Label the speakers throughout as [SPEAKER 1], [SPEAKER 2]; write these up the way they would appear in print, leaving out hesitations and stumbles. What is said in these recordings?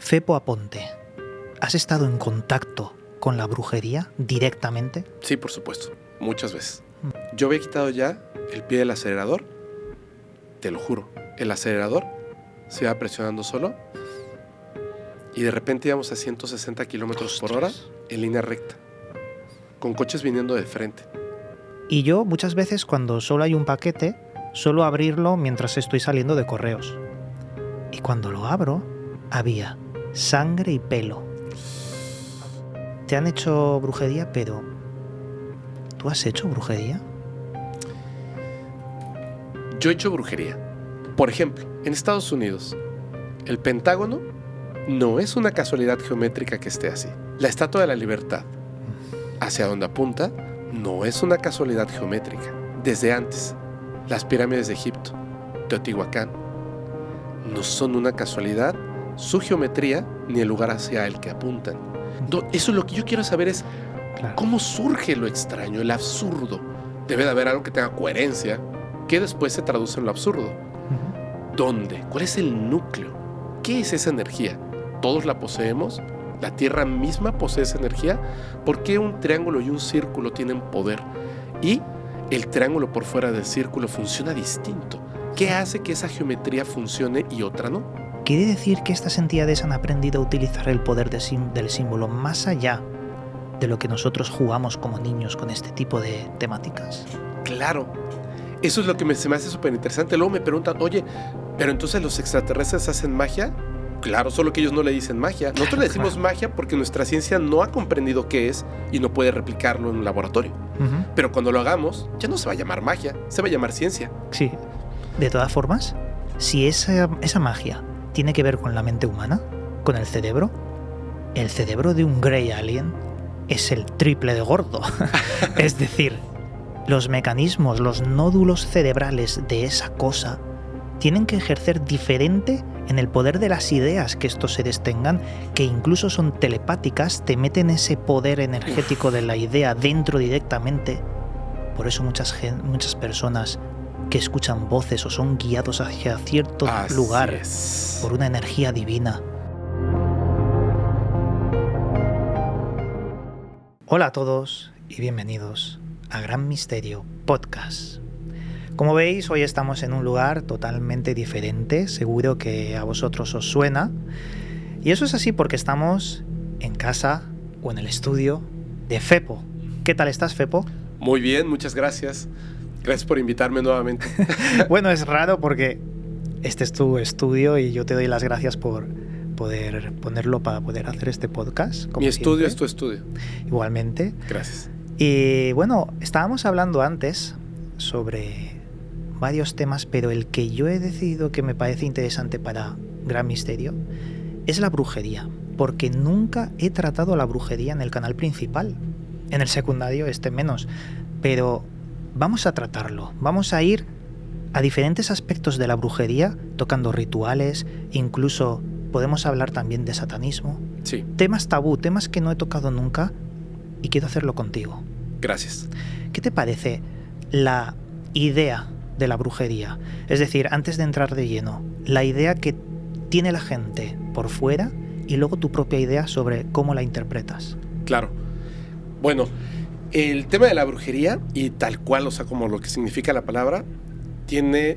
[SPEAKER 1] Fepo Aponte, ¿has estado en contacto con la brujería directamente?
[SPEAKER 2] Sí, por supuesto, muchas veces. Yo había quitado ya el pie del acelerador, te lo juro, el acelerador se iba presionando solo y de repente íbamos a 160 kilómetros por hora en línea recta, con coches viniendo de frente.
[SPEAKER 1] Y yo muchas veces cuando solo hay un paquete, suelo abrirlo mientras estoy saliendo de correos. Y cuando lo abro, había sangre y pelo. Te han hecho brujería, pero ¿tú has hecho brujería?
[SPEAKER 2] Yo he hecho brujería. Por ejemplo, en Estados Unidos, el Pentágono no es una casualidad geométrica que esté así. La Estatua de la Libertad, hacia donde apunta, no es una casualidad geométrica. Desde antes, las pirámides de Egipto, Teotihuacán, no son una casualidad su geometría ni el lugar hacia el que apuntan. Eso es lo que yo quiero saber es cómo surge lo extraño, el absurdo. Debe de haber algo que tenga coherencia, que después se traduce en lo absurdo. ¿Dónde? ¿Cuál es el núcleo? ¿Qué es esa energía? ¿Todos la poseemos? ¿La Tierra misma posee esa energía? ¿Por qué un triángulo y un círculo tienen poder? Y el triángulo por fuera del círculo funciona distinto. ¿Qué hace que esa geometría funcione y otra no?
[SPEAKER 1] ¿Quiere decir que estas entidades han aprendido a utilizar el poder del símbolo más allá de lo que nosotros jugamos como niños con este tipo de temáticas?
[SPEAKER 2] Claro. Eso es lo que se me hace súper interesante. Luego me preguntan, oye, ¿pero entonces los extraterrestres hacen magia? Claro, solo que ellos no le dicen magia. Nosotros le decimos magia porque nuestra ciencia no ha comprendido qué es y no puede replicarlo en un laboratorio. Pero cuando lo hagamos, ya no se va a llamar magia, se va a llamar ciencia.
[SPEAKER 1] Sí. De todas formas, si esa magia tiene que ver con la mente humana, con el cerebro de un Grey Alien es el triple de gordo. Es decir, los mecanismos, los nódulos cerebrales de esa cosa tienen que ejercer diferente en el poder de las ideas que estos seres tengan, que incluso son telepáticas, te meten ese poder energético de la idea dentro directamente. Por eso muchas personas que escuchan voces o son guiados hacia cierto lugar por una energía divina. Hola a todos y bienvenidos a Gran Misterio Podcast. Como veis, hoy estamos en un lugar totalmente diferente, seguro que a vosotros os suena. Y eso es así porque estamos en casa o en el estudio de Fepo. ¿Qué tal estás, Fepo?
[SPEAKER 2] Muy bien, muchas gracias. Gracias por invitarme nuevamente.
[SPEAKER 1] Bueno, es raro porque este es tu estudio y yo te doy las gracias por poder ponerlo para poder hacer este podcast.
[SPEAKER 2] Mi estudio es tu estudio.
[SPEAKER 1] Igualmente.
[SPEAKER 2] Gracias.
[SPEAKER 1] Y bueno, estábamos hablando antes sobre varios temas, pero el que yo he decidido que me parece interesante para Gran Misterio es la brujería, porque nunca he tratado la brujería en el canal principal. En el secundario menos, pero vamos a tratarlo. Vamos a ir a diferentes aspectos de la brujería, tocando rituales, incluso podemos hablar también de satanismo.
[SPEAKER 2] Sí.
[SPEAKER 1] Temas tabú, temas que no he tocado nunca y quiero hacerlo contigo.
[SPEAKER 2] Gracias.
[SPEAKER 1] ¿Qué te parece la idea de la brujería? Es decir, antes de entrar de lleno, la idea que tiene la gente por fuera y luego tu propia idea sobre cómo la interpretas.
[SPEAKER 2] Claro. Bueno, el tema de la brujería y tal cual, o sea, como lo que significa la palabra, tiene,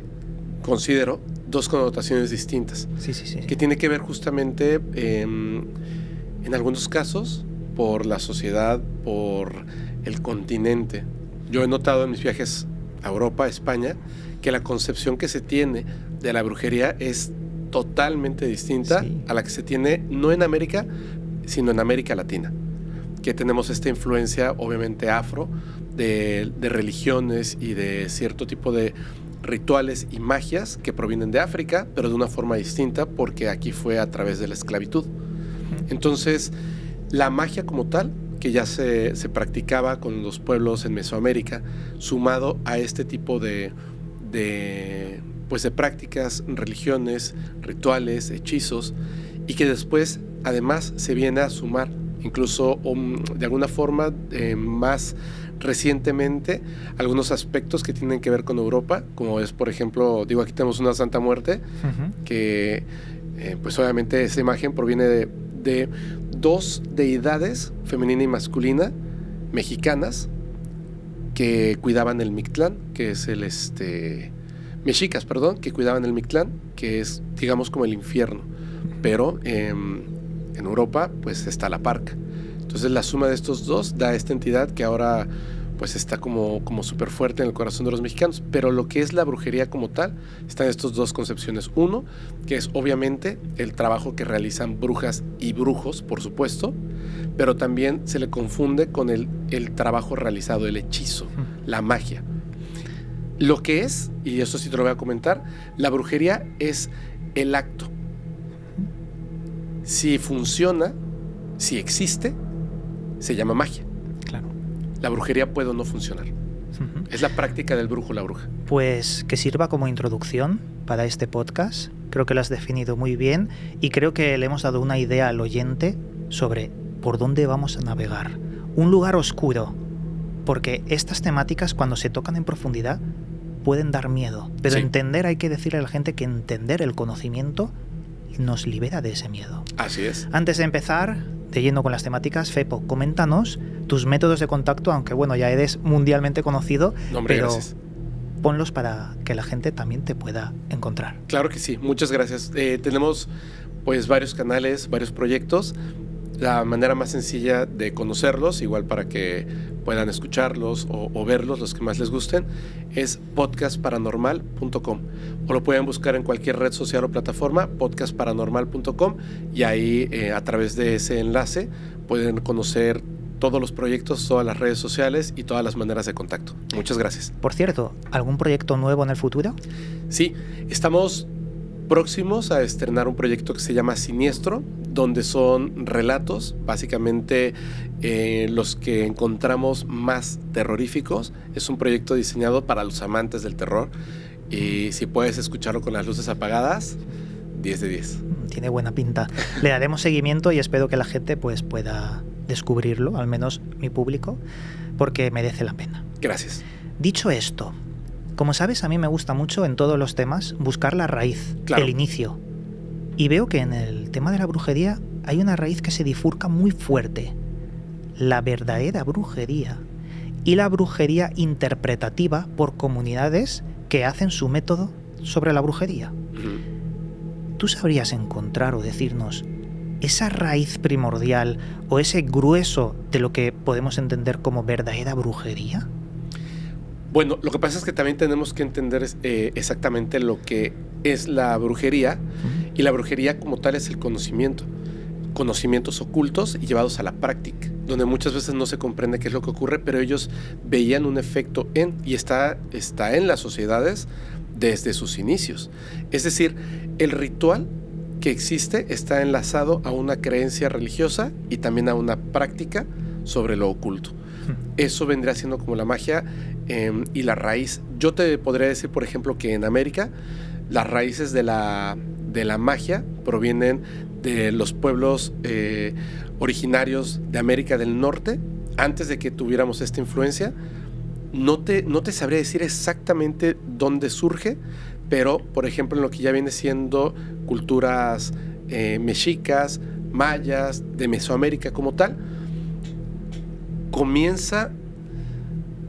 [SPEAKER 2] considero, dos connotaciones distintas.
[SPEAKER 1] Sí.
[SPEAKER 2] Que tiene que ver justamente, en algunos casos, por la sociedad, por el continente. Yo he notado en mis viajes a Europa, a España, que la concepción que se tiene de la brujería es totalmente distinta a la que se tiene no en América, sino en América Latina. Que tenemos esta influencia, obviamente, afro, de religiones y de cierto tipo de rituales y magias que provienen de África, pero de una forma distinta, porque aquí fue a través de la esclavitud. Entonces, la magia como tal, que ya se practicaba con los pueblos en Mesoamérica, sumado a este tipo de prácticas, religiones, rituales, hechizos, y que después, además, se viene a sumar incluso de alguna forma más recientemente algunos aspectos que tienen que ver con Europa, como es, por ejemplo, aquí tenemos una Santa Muerte, que Pues obviamente esa imagen proviene de dos deidades, femenina y masculina, mexicanas, que cuidaban el Mictlán, que es mexicas, perdón, que cuidaban el Mictlán, que es, digamos, como el infierno. Pero en Europa, pues está la parca. Entonces la suma de estos dos da esta entidad que ahora pues está como súper fuerte en el corazón de los mexicanos. Pero lo que es la brujería como tal, están estas dos concepciones. Uno, que es obviamente el trabajo que realizan brujas y brujos, por supuesto, pero también se le confunde con el trabajo realizado, el hechizo, la magia. Lo que es, y eso sí te lo voy a comentar, la brujería es el acto. Si funciona, si existe, se llama magia.
[SPEAKER 1] Claro.
[SPEAKER 2] La brujería puede o no funcionar. Es la práctica del brujo o la bruja.
[SPEAKER 1] Pues que sirva como introducción para este podcast. Creo que lo has definido muy bien y creo que le hemos dado una idea al oyente sobre por dónde vamos a navegar. Un lugar oscuro, porque estas temáticas cuando se tocan en profundidad pueden dar miedo, pero
[SPEAKER 2] Sí.
[SPEAKER 1] hay que decirle a la gente que entender el conocimiento nos libera de ese miedo.
[SPEAKER 2] Así es.
[SPEAKER 1] Antes de empezar de lleno con las temáticas, Fepo, coméntanos tus métodos de contacto, aunque bueno, ya eres mundialmente conocido,
[SPEAKER 2] No, hombre,
[SPEAKER 1] pero
[SPEAKER 2] gracias.
[SPEAKER 1] ponlos para que la gente también te pueda encontrar.
[SPEAKER 2] Claro que sí, muchas gracias. Tenemos pues varios canales, varios proyectos. La manera más sencilla de conocerlos, igual para que puedan escucharlos o verlos, los que más les gusten, es podcastparanormal.com, o lo pueden buscar en cualquier red social o plataforma, podcastparanormal.com, y ahí a través de ese enlace pueden conocer todos los proyectos, todas las redes sociales y todas las maneras de contacto. Muchas gracias.
[SPEAKER 1] Por cierto, ¿algún proyecto nuevo en el futuro?
[SPEAKER 2] Sí, estamos próximos a estrenar un proyecto que se llama Siniestro, donde son relatos, básicamente los que encontramos más terroríficos. Es un proyecto diseñado para los amantes del terror, y si puedes escucharlo con las luces apagadas, 10 de 10.
[SPEAKER 1] Tiene buena pinta. Le daremos seguimiento y espero que la gente pues pueda descubrirlo, al menos mi público, porque merece la pena.
[SPEAKER 2] Gracias.
[SPEAKER 1] Dicho esto, como sabes, a mí me gusta mucho en todos los temas buscar la raíz,
[SPEAKER 2] Claro.
[SPEAKER 1] el inicio. Y veo que en el tema de la brujería hay una raíz que se bifurca muy fuerte. La verdadera brujería y la brujería interpretativa por comunidades que hacen su método sobre la brujería. ¿Tú sabrías encontrar o decirnos esa raíz primordial o ese grueso de lo que podemos entender como verdadera brujería?
[SPEAKER 2] Bueno, lo que pasa es que también tenemos que entender exactamente lo que es la brujería, y la brujería como tal es el conocimientos ocultos y llevados a la práctica, donde muchas veces no se comprende qué es lo que ocurre, pero ellos veían un efecto y está en las sociedades desde sus inicios. Es decir, el ritual que existe está enlazado a una creencia religiosa y también a una práctica sobre lo oculto. Eso vendría siendo como la magia y la raíz. Yo te podría decir, por ejemplo, que en América las raíces de la magia provienen de los pueblos originarios de América del Norte. Antes de que tuviéramos esta influencia, no te sabría decir exactamente dónde surge, pero por ejemplo en lo que ya viene siendo culturas mexicas, mayas, de Mesoamérica como tal, comienza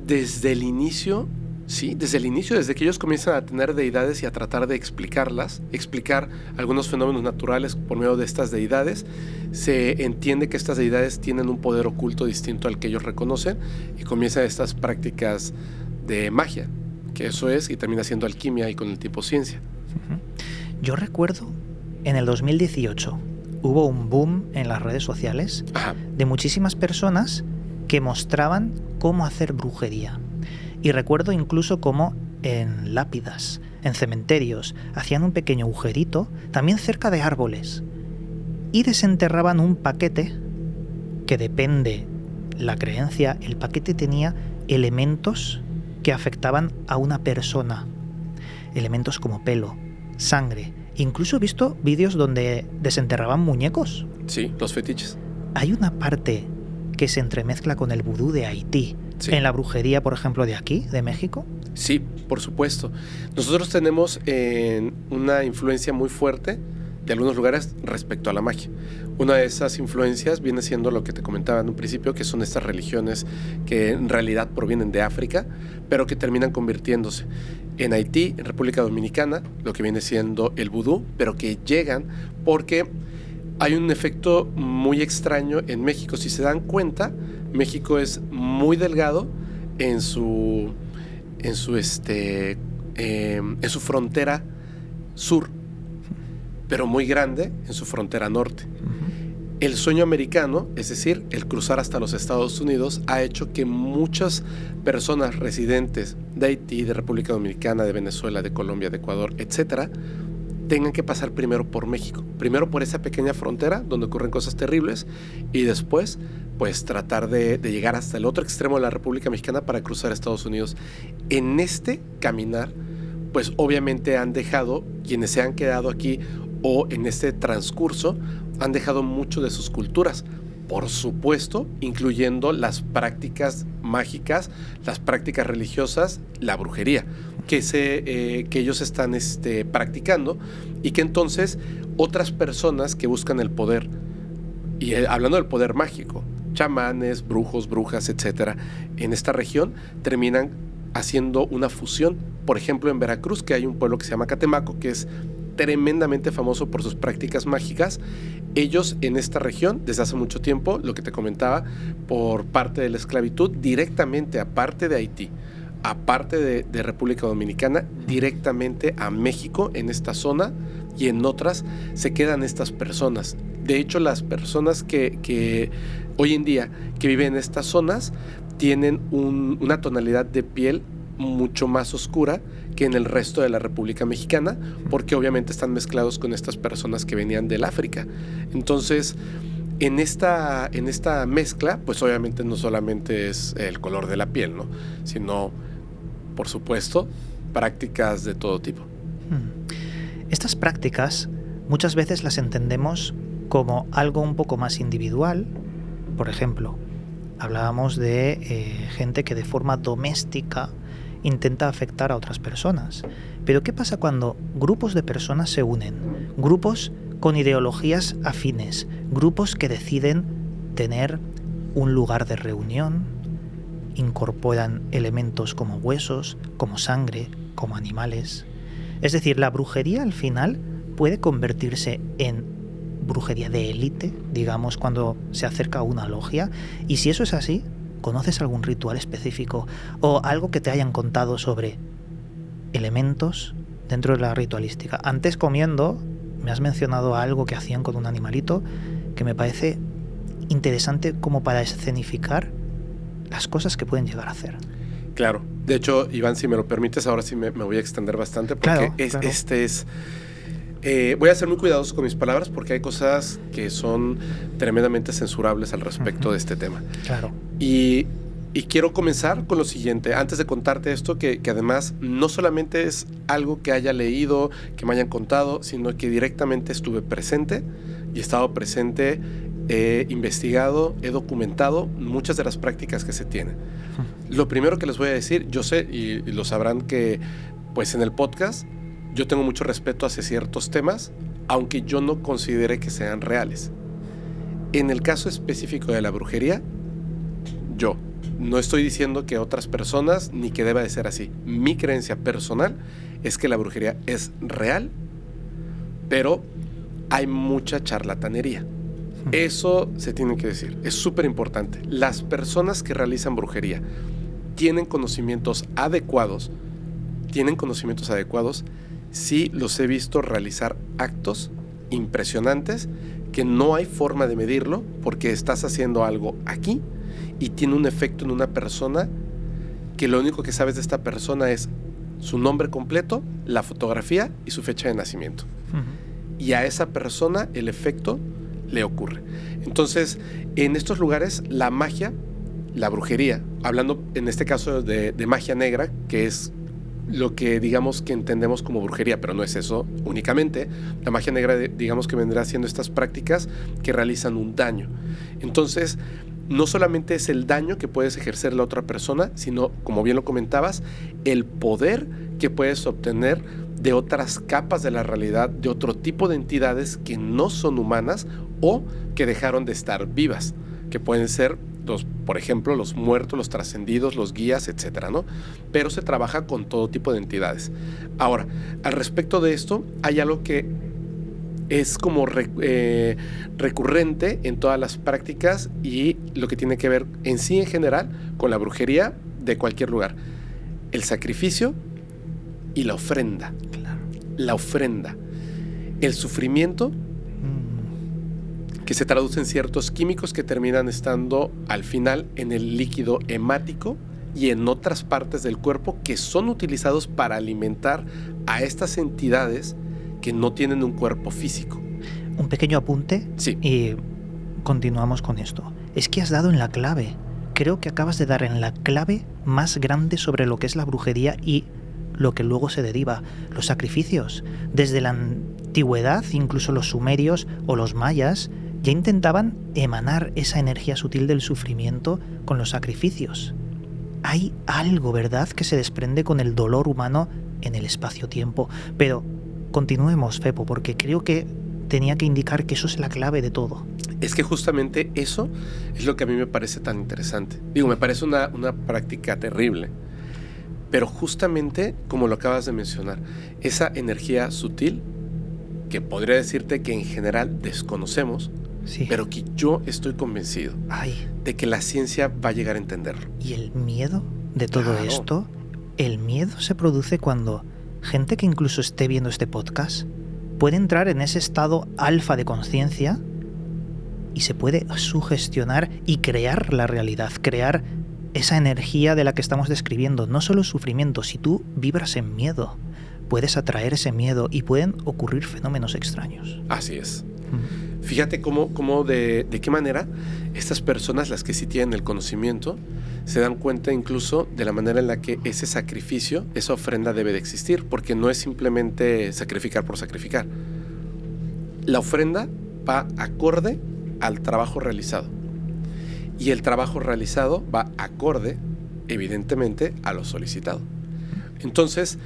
[SPEAKER 2] desde el inicio. Sí, desde el inicio, desde que ellos comienzan a tener deidades y a tratar de explicar algunos fenómenos naturales por medio de estas deidades, se entiende que estas deidades tienen un poder oculto distinto al que ellos reconocen, y comienzan estas prácticas de magia, que eso es, y termina siendo alquimia y con el tipo ciencia.
[SPEAKER 1] Yo recuerdo en el 2018 hubo un boom en las redes sociales de muchísimas personas que mostraban cómo hacer brujería. Y recuerdo incluso cómo en lápidas, en cementerios, hacían un pequeño agujerito, también cerca de árboles, y desenterraban un paquete que, depende la creencia, el paquete tenía elementos que afectaban a una persona. Elementos como pelo, sangre. Incluso he visto vídeos donde desenterraban muñecos.
[SPEAKER 2] Sí, los fetiches.
[SPEAKER 1] Hay una parte que se entremezcla con el vudú de Haití. Sí. En la brujería, por ejemplo, de aquí, de México.
[SPEAKER 2] Sí, por supuesto. Nosotros tenemos una influencia muy fuerte de algunos lugares respecto a la magia. Una de esas influencias viene siendo lo que te comentaba en un principio, que son estas religiones que en realidad provienen de África, pero que terminan convirtiéndose en Haití, en República Dominicana, lo que viene siendo el vudú, pero que llegan porque hay un efecto muy extraño en México. Si se dan cuenta, México es muy delgado en su frontera sur, pero muy grande en su frontera norte. El sueño americano, es decir, el cruzar hasta los Estados Unidos, ha hecho que muchas personas residentes de Haití, de República Dominicana, de Venezuela, de Colombia, de Ecuador, etcétera, tengan que pasar primero por México, primero por esa pequeña frontera donde ocurren cosas terribles y después pues tratar de llegar hasta el otro extremo de la República Mexicana para cruzar a Estados Unidos. En este caminar, pues obviamente han dejado, quienes se han quedado aquí o en este transcurso, han dejado mucho de sus culturas, por supuesto, incluyendo las prácticas mágicas, las prácticas religiosas, la brujería, que ellos están practicando, y que entonces otras personas que buscan el poder, y hablando del poder mágico, chamanes, brujos, brujas, etcétera, en esta región terminan haciendo una fusión. Por ejemplo, en Veracruz, que hay un pueblo que se llama Catemaco, que es tremendamente famoso por sus prácticas mágicas. Ellos en esta región, desde hace mucho tiempo, lo que te comentaba, por parte de la esclavitud, directamente, aparte de Haití, aparte de República Dominicana, directamente a México, en esta zona y en otras, se quedan estas personas. De hecho, las personas que hoy en día que viven en estas zonas tienen una tonalidad de piel mucho más oscura que en el resto de la República Mexicana, porque obviamente están mezclados con estas personas que venían del África. Entonces, en esta mezcla, pues obviamente no solamente es el color de la piel, ¿no?, sino, por supuesto, prácticas de todo tipo.
[SPEAKER 1] Estas prácticas muchas veces las entendemos como algo un poco más individual. Por ejemplo, hablábamos de gente que de forma doméstica intenta afectar a otras personas. Pero ¿qué pasa cuando grupos de personas se unen? Grupos con ideologías afines, grupos que deciden tener un lugar de reunión, incorporan elementos como huesos, como sangre, como animales. Es decir, la brujería al final puede convertirse en brujería de élite, digamos, cuando se acerca a una logia. Y si eso es así, ¿conoces algún ritual específico o algo que te hayan contado sobre elementos dentro de la ritualística? Antes, comiendo, me has mencionado algo que hacían con un animalito que me parece interesante como para escenificar las cosas que pueden llegar a hacer.
[SPEAKER 2] Claro. De hecho, Iván, si me lo permites, ahora sí me voy a extender bastante, porque claro. Voy a ser muy cuidadoso con mis palabras porque hay cosas que son tremendamente censurables al respecto de este tema.
[SPEAKER 1] Claro.
[SPEAKER 2] Y quiero comenzar con lo siguiente, antes de contarte esto, que además no solamente es algo que haya leído, que me hayan contado, sino que directamente estuve presente y he estado presente, he investigado, he documentado muchas de las prácticas que se tienen. Lo primero que les voy a decir, yo sé, y lo sabrán, que pues en el podcast yo tengo mucho respeto hacia ciertos temas, aunque yo no considere que sean reales. En el caso específico de la brujería, yo no estoy diciendo que otras personas ni que deba de ser así. Mi creencia personal es que la brujería es real, pero hay mucha charlatanería. Eso se tiene que decir, es súper importante. Las personas que realizan brujería tienen conocimientos adecuados, sí los he visto realizar actos impresionantes que no hay forma de medirlo porque estás haciendo algo aquí y tiene un efecto en una persona que lo único que sabes de esta persona es su nombre completo, la fotografía y su fecha de nacimiento. Y a esa persona el efecto le ocurre. Entonces, en estos lugares, la magia, la brujería, hablando en este caso de magia negra, que es lo que digamos que entendemos como brujería, pero no es eso únicamente. La magia negra, digamos que vendrá haciendo estas prácticas que realizan un daño. Entonces, no solamente es el daño que puedes ejercer la otra persona, sino, como bien lo comentabas, el poder que puedes obtener de otras capas de la realidad, de otro tipo de entidades que no son humanas o que dejaron de estar vivas, que pueden ser por ejemplo, los muertos, los trascendidos, los guías, etcétera, ¿no? Pero se trabaja con todo tipo de entidades. Ahora, al respecto de esto, hay algo que es como recurrente en todas las prácticas y lo que tiene que ver en sí, en general, con la brujería de cualquier lugar. El sacrificio y la ofrenda.
[SPEAKER 1] Claro.
[SPEAKER 2] La ofrenda. El sufrimiento, que se traduce en ciertos químicos que terminan estando al final en el líquido hemático y en otras partes del cuerpo que son utilizados para alimentar a estas entidades que no tienen un cuerpo físico.
[SPEAKER 1] Un pequeño apunte
[SPEAKER 2] Sí.
[SPEAKER 1] y continuamos con esto. Es que has dado en la clave. Creo que acabas de dar en la clave más grande sobre lo que es la brujería y lo que luego se deriva, los sacrificios. Desde la antigüedad, incluso los sumerios o los mayas ya intentaban emanar esa energía sutil del sufrimiento con los sacrificios. Hay algo, ¿verdad?, que se desprende con el dolor humano en el espacio-tiempo. Pero continuemos, Fepo, porque creo que tenía que indicar que eso es la clave de todo.
[SPEAKER 2] Es que justamente eso es lo que a mí me parece tan interesante. Digo, me parece una práctica terrible. Pero justamente, como lo acabas de mencionar, esa energía sutil, que podría decirte que en general desconocemos,
[SPEAKER 1] Sí.
[SPEAKER 2] pero que yo estoy convencido de que la ciencia va a llegar a entenderlo.
[SPEAKER 1] Y el miedo de todo
[SPEAKER 2] Claro.
[SPEAKER 1] esto, el miedo se produce cuando gente que incluso esté viendo este podcast puede entrar en ese estado alfa de conciencia y se puede sugestionar y crear la realidad, crear esa energía de la que estamos describiendo. No solo sufrimiento, si tú vibras en miedo, puedes atraer ese miedo y pueden ocurrir fenómenos extraños.
[SPEAKER 2] Así es. Fíjate cómo de qué manera estas personas, las que sí tienen el conocimiento, se dan cuenta incluso de la manera en la que ese sacrificio, esa ofrenda debe de existir, porque no es simplemente sacrificar por sacrificar. La ofrenda va acorde al trabajo realizado. Y el trabajo realizado va acorde, evidentemente, a lo solicitado. Entonces,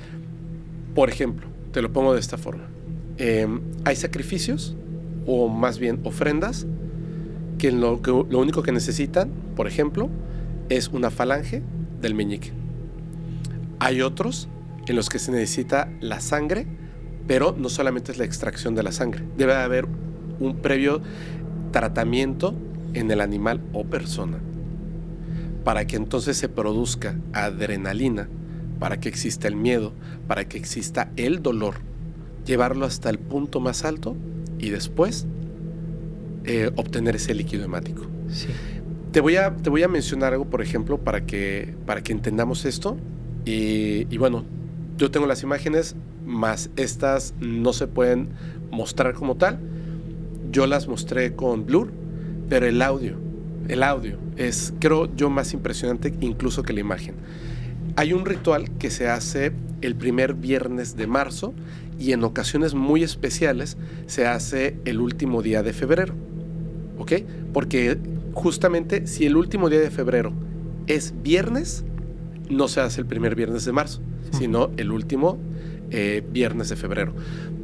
[SPEAKER 2] por ejemplo, te lo pongo de esta forma. Hay sacrificios, o más bien ofrendas, que lo único que necesitan, por ejemplo, es una falange del meñique. Hay otros en los que se necesita la sangre, pero no solamente es la extracción de la sangre. Debe haber un previo tratamiento en el animal o persona para que entonces se produzca adrenalina, para que exista el miedo, para que exista el dolor, llevarlo hasta el punto más alto y después obtener ese líquido hemático.
[SPEAKER 1] Sí.
[SPEAKER 2] Te voy a mencionar algo, por ejemplo, para que entendamos esto. Y bueno, yo tengo las imágenes, más estas no se pueden mostrar como tal. Yo las mostré con Blur, pero el audio es, creo yo, más impresionante incluso que la imagen. Hay un ritual que se hace el primer viernes de marzo y en ocasiones muy especiales se hace el último día de febrero, ¿ok? Porque justamente si el último día de febrero es viernes, no se hace el primer viernes de marzo, sino el último viernes de febrero.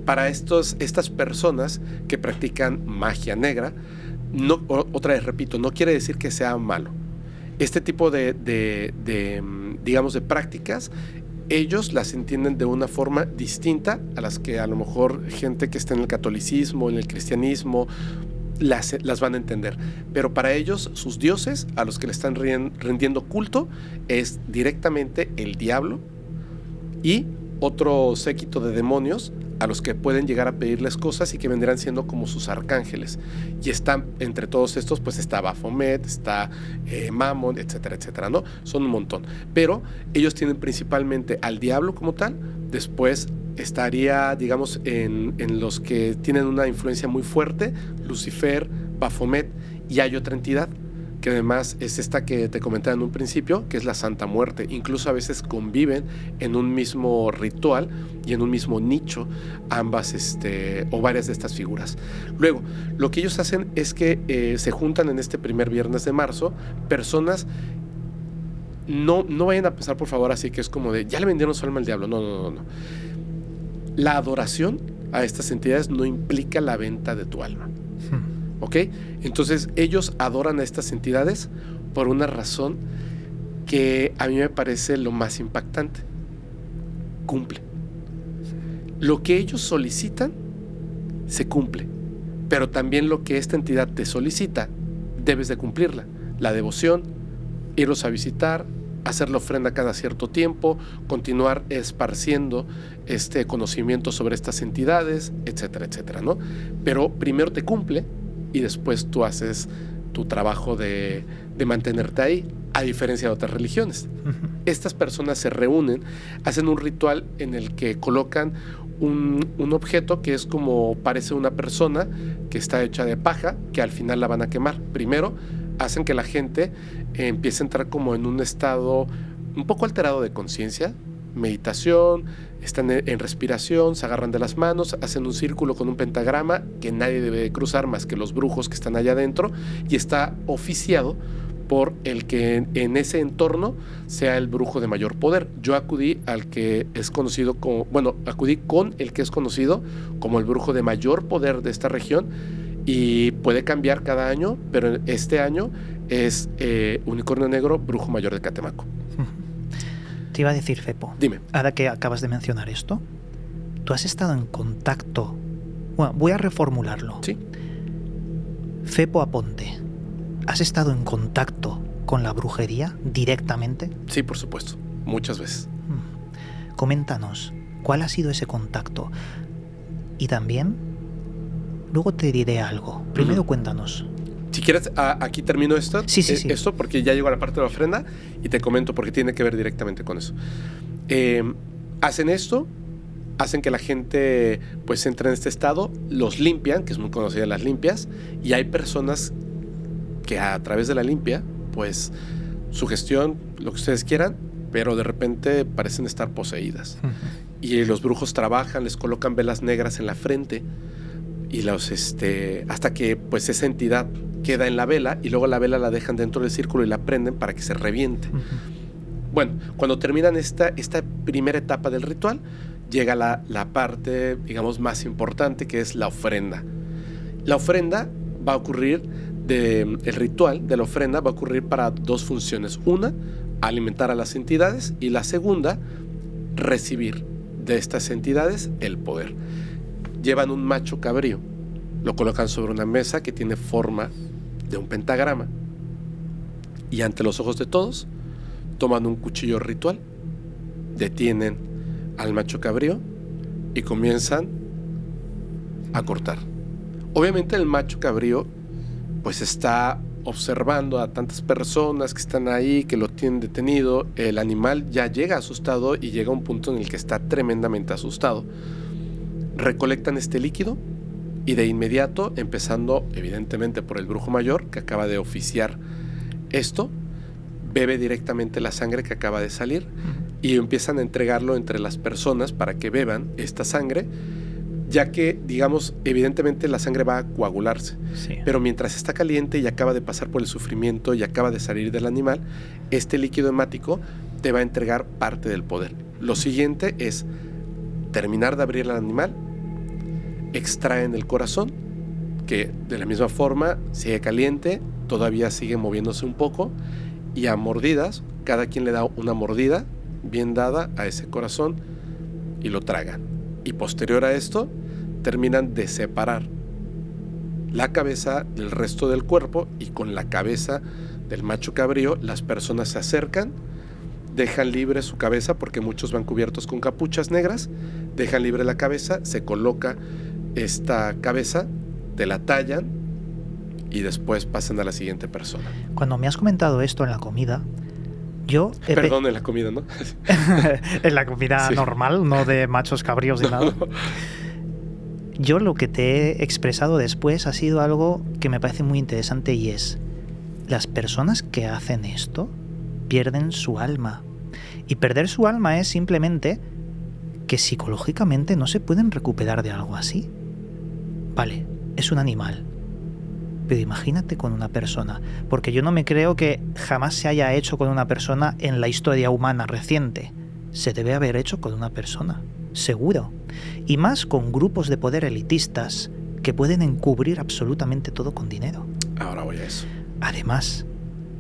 [SPEAKER 2] Para estas personas que practican magia negra, no, otra vez repito, no quiere decir que sea malo. Este tipo digamos, de prácticas, ellos las entienden de una forma distinta a las que a lo mejor gente que está en el catolicismo, en el cristianismo, las van a entender. Pero para ellos, sus dioses, a los que le están rendiendo culto, es directamente el diablo y otro séquito de demonios a los que pueden llegar a pedirles cosas y que vendrán siendo como sus arcángeles. Y están, entre todos estos, pues está Baphomet, está Mammon, etcétera, etcétera, ¿no? Son un montón. Pero ellos tienen principalmente al diablo como tal. Después estaría, digamos, en los que tienen una influencia muy fuerte, Lucifer, Baphomet, y hay otra entidad que además es esta que te comentaba en un principio, que es la Santa Muerte. Incluso a veces conviven en un mismo ritual y en un mismo nicho ambas o varias de estas figuras. Luego, lo que ellos hacen es que se juntan en este primer viernes de marzo personas. No vayan a pensar, por favor, así que es como de ya le vendieron su alma al diablo. No. La adoración a estas entidades no implica la venta de tu alma. ¿Ok? Entonces ellos adoran a estas entidades por una razón que a mí me parece lo más impactante. Cumple. Lo que ellos solicitan se cumple, pero también lo que esta entidad te solicita debes de cumplirla. La devoción, irlos a visitar, hacer la ofrenda cada cierto tiempo, continuar esparciendo este conocimiento sobre estas entidades, etcétera, etcétera, ¿no? Pero primero te cumple y después tú haces tu trabajo de mantenerte ahí, a diferencia de otras religiones. Estas personas se reúnen, hacen un ritual en el que colocan un objeto que es como parece una persona que está hecha de paja, que al final la van a quemar. Primero hacen que la gente empiece a entrar como en un estado un poco alterado de conciencia, meditación, están en respiración, se agarran de las manos, hacen un círculo con un pentagrama que nadie debe de cruzar más que los brujos que están allá adentro, y está oficiado por el que en ese entorno sea el brujo de mayor poder. Yo acudí al que es conocido como, acudí con el que es conocido como el brujo de mayor poder de esta región, y puede cambiar cada año, pero este año es Unicornio Negro, brujo mayor de Catemaco.
[SPEAKER 1] Te iba a decir, Fepo,
[SPEAKER 2] dime,
[SPEAKER 1] ahora que acabas de mencionar esto, ¿tú has estado en contacto? Bueno, voy a reformularlo.
[SPEAKER 2] Sí.
[SPEAKER 1] Fepo Aponte, ¿has estado en contacto con la brujería directamente?
[SPEAKER 2] Sí, por supuesto, muchas veces.
[SPEAKER 1] Coméntanos, ¿cuál ha sido ese contacto? Y también, luego te diré algo. Primero cuéntanos.
[SPEAKER 2] Si quieres, aquí termino esto,
[SPEAKER 1] sí.
[SPEAKER 2] Esto porque ya llego a la parte de la ofrenda y te comento porque tiene que ver directamente con eso. Hacen esto, hacen que la gente pues entre en este estado, los limpian, que es muy conocida las limpias, y hay personas que a través de la limpia, pues sugestión, lo que ustedes quieran, pero de repente parecen estar poseídas. Y los brujos trabajan, les colocan velas negras en la frente y hasta que pues esa entidad queda en la vela, y luego la vela la dejan dentro del círculo y la prenden para que se reviente. Bueno, cuando terminan esta primera etapa del ritual, llega la parte, digamos, más importante, que es la ofrenda. La ofrenda va a ocurrir, el ritual de la ofrenda va a ocurrir para dos funciones. Una, alimentar a las entidades, y la segunda, recibir de estas entidades el poder. Llevan un macho cabrío, lo colocan sobre una mesa que tiene forma de un pentagrama, y ante los ojos de todos toman un cuchillo ritual, detienen al macho cabrío y comienzan a cortar. Obviamente el macho cabrío pues está observando a tantas personas que están ahí, que lo tienen detenido. El animal ya llega asustado y llega a un punto en el que está tremendamente asustado. Recolectan este líquido y de inmediato, empezando evidentemente por el brujo mayor que acaba de oficiar esto, bebe directamente la sangre que acaba de salir y empiezan a entregarlo entre las personas para que beban esta sangre, ya que, digamos, evidentemente la sangre va a coagularse,
[SPEAKER 1] Sí.
[SPEAKER 2] pero mientras está caliente y acaba de pasar por el sufrimiento y acaba de salir del animal, este líquido hemático te va a entregar parte del poder. Lo siguiente es terminar de abrir al animal, extraen el corazón, que de la misma forma sigue caliente, todavía sigue moviéndose un poco, y a mordidas, cada quien le da una mordida bien dada a ese corazón y lo tragan. Y posterior a esto, terminan de separar la cabeza del resto del cuerpo, y con la cabeza del macho cabrío las personas se acercan, dejan libre su cabeza, porque muchos van cubiertos con capuchas negras, dejan libre la cabeza, se coloca esta cabeza, te la tallan y después pasan a la siguiente persona.
[SPEAKER 1] Cuando me has comentado esto en la comida, yo...
[SPEAKER 2] Perdón, en la comida, ¿no?
[SPEAKER 1] En la comida
[SPEAKER 2] Sí.
[SPEAKER 1] normal, no de machos cabríos ni nada. Yo lo que te he expresado después ha sido algo que me parece muy interesante, y es: las personas que hacen esto pierden su alma. Y perder su alma es simplemente que psicológicamente no se pueden recuperar de algo así. Vale, es un animal, pero imagínate con una persona, porque yo no me creo que jamás se haya hecho con una persona en la historia humana reciente. Se debe haber hecho con una persona, seguro. Y más con grupos de poder elitistas que pueden encubrir absolutamente todo con dinero.
[SPEAKER 2] Ahora voy a eso.
[SPEAKER 1] Además,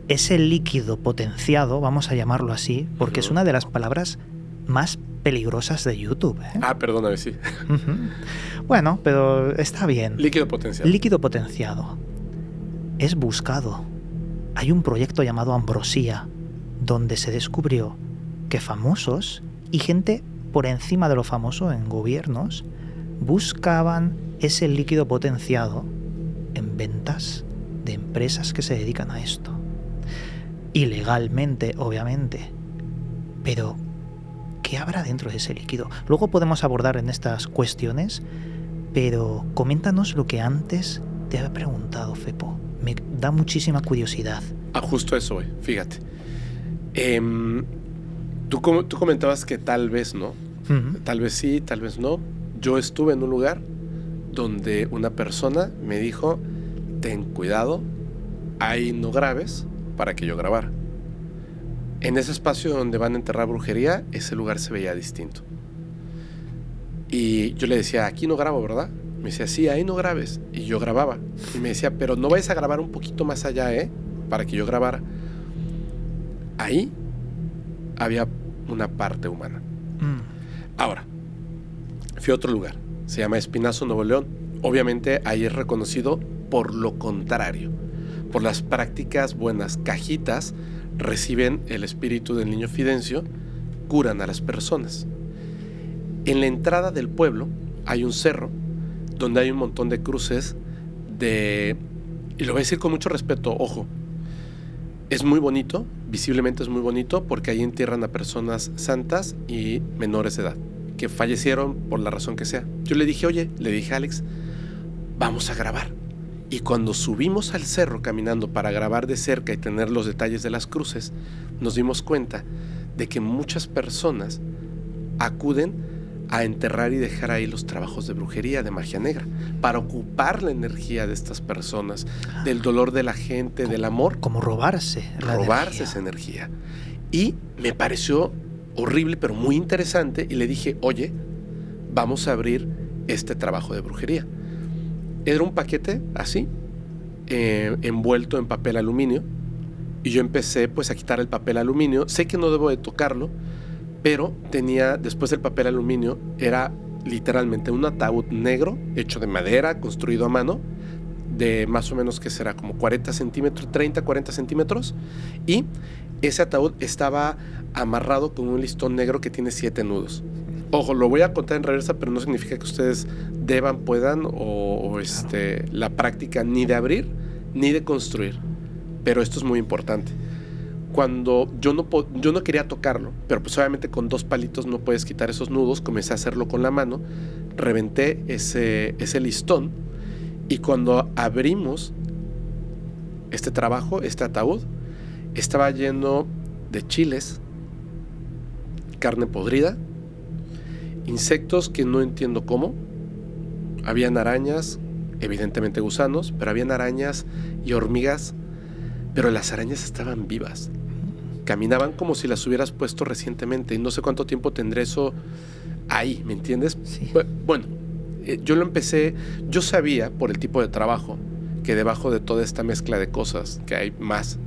[SPEAKER 1] ese líquido potenciado, vamos a llamarlo así, porque es una de las palabras más peligrosas de YouTube, ¿eh?
[SPEAKER 2] Perdóname, sí.
[SPEAKER 1] Bueno, pero está bien.
[SPEAKER 2] Líquido potenciado.
[SPEAKER 1] Líquido potenciado. Es buscado. Hay un proyecto llamado Ambrosía, donde se descubrió que famosos y gente por encima de lo famoso en gobiernos buscaban ese líquido potenciado en ventas de empresas que se dedican a esto. Ilegalmente, obviamente. Pero, ¿qué habrá dentro de ese líquido? Luego podemos abordar en estas cuestiones, pero coméntanos lo que antes te había preguntado, Fepo. Me da muchísima curiosidad.
[SPEAKER 2] Justo eso, güey. Fíjate. Tú comentabas que tal vez no. Tal vez sí, tal vez no. Yo estuve en un lugar donde una persona me dijo, ten cuidado, ahí no grabes, para que yo grabara. En ese espacio donde van a enterrar brujería, ese lugar se veía distinto. Y yo le decía, aquí no grabo, ¿verdad? Me decía, sí, ahí no grabes. Y yo grababa. Y me decía, pero no vayas a grabar un poquito más allá, para que yo grabara. Ahí había una parte humana. Ahora, fui a otro lugar. Se llama Espinazo, Nuevo León. Obviamente ahí es reconocido por lo contrario. Por las prácticas buenas. Cajitas reciben el espíritu del niño Fidencio, curan a las personas. En la entrada del pueblo hay un cerro donde hay un montón de cruces y lo voy a decir con mucho respeto, ojo, es muy bonito, visiblemente es muy bonito, porque ahí entierran a personas santas y menores de edad, que fallecieron por la razón que sea. Yo le dije a Alex, vamos a grabar. Y cuando subimos al cerro caminando para grabar de cerca y tener los detalles de las cruces, nos dimos cuenta de que muchas personas acuden a enterrar y dejar ahí los trabajos de brujería, de magia negra, para ocupar la energía de estas personas, del dolor de la gente, del amor.
[SPEAKER 1] Como robarse
[SPEAKER 2] esa energía. Y me pareció horrible, pero muy interesante, y le dije, oye, vamos a abrir este trabajo de brujería. Era un paquete así, envuelto en papel aluminio, y yo empecé pues a quitar el papel aluminio. Sé que no debo de tocarlo, pero tenía, después del papel aluminio, era literalmente un ataúd negro, hecho de madera, construido a mano, de más o menos, que será como 40 centímetros, 30, 40 centímetros, y ese ataúd estaba amarrado con un listón negro que tiene 7 nudos. Ojo, lo voy a contar en reversa, pero no significa que ustedes puedan la práctica ni de abrir ni de construir. Pero esto es muy importante. Cuando yo no quería tocarlo, pero pues obviamente con 2 palitos no puedes quitar esos nudos, comencé a hacerlo con la mano, reventé ese listón, y cuando abrimos este trabajo, este ataúd, estaba lleno de chiles, carne podrida, insectos que no entiendo cómo, habían arañas, evidentemente gusanos, pero habían arañas y hormigas, pero las arañas estaban vivas. Caminaban como si las hubieras puesto recientemente, y no sé cuánto tiempo tendré eso ahí, ¿me entiendes?
[SPEAKER 1] Sí.
[SPEAKER 2] Bueno, yo lo empecé, yo sabía por el tipo de trabajo que debajo de toda esta mezcla de cosas, que hay más,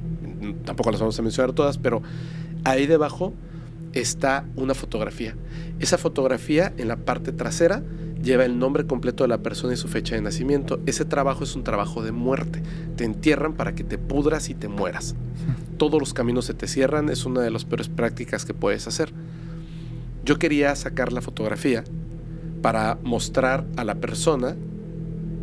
[SPEAKER 2] tampoco las vamos a mencionar todas, pero ahí debajo está una fotografía. Esa fotografía, en la parte trasera, lleva el nombre completo de la persona y su fecha de nacimiento. Ese trabajo es un trabajo de muerte. Te entierran para que te pudras y te mueras. Todos los caminos se te cierran. Es una de las peores prácticas que puedes hacer. Yo quería sacar la fotografía para mostrar a la persona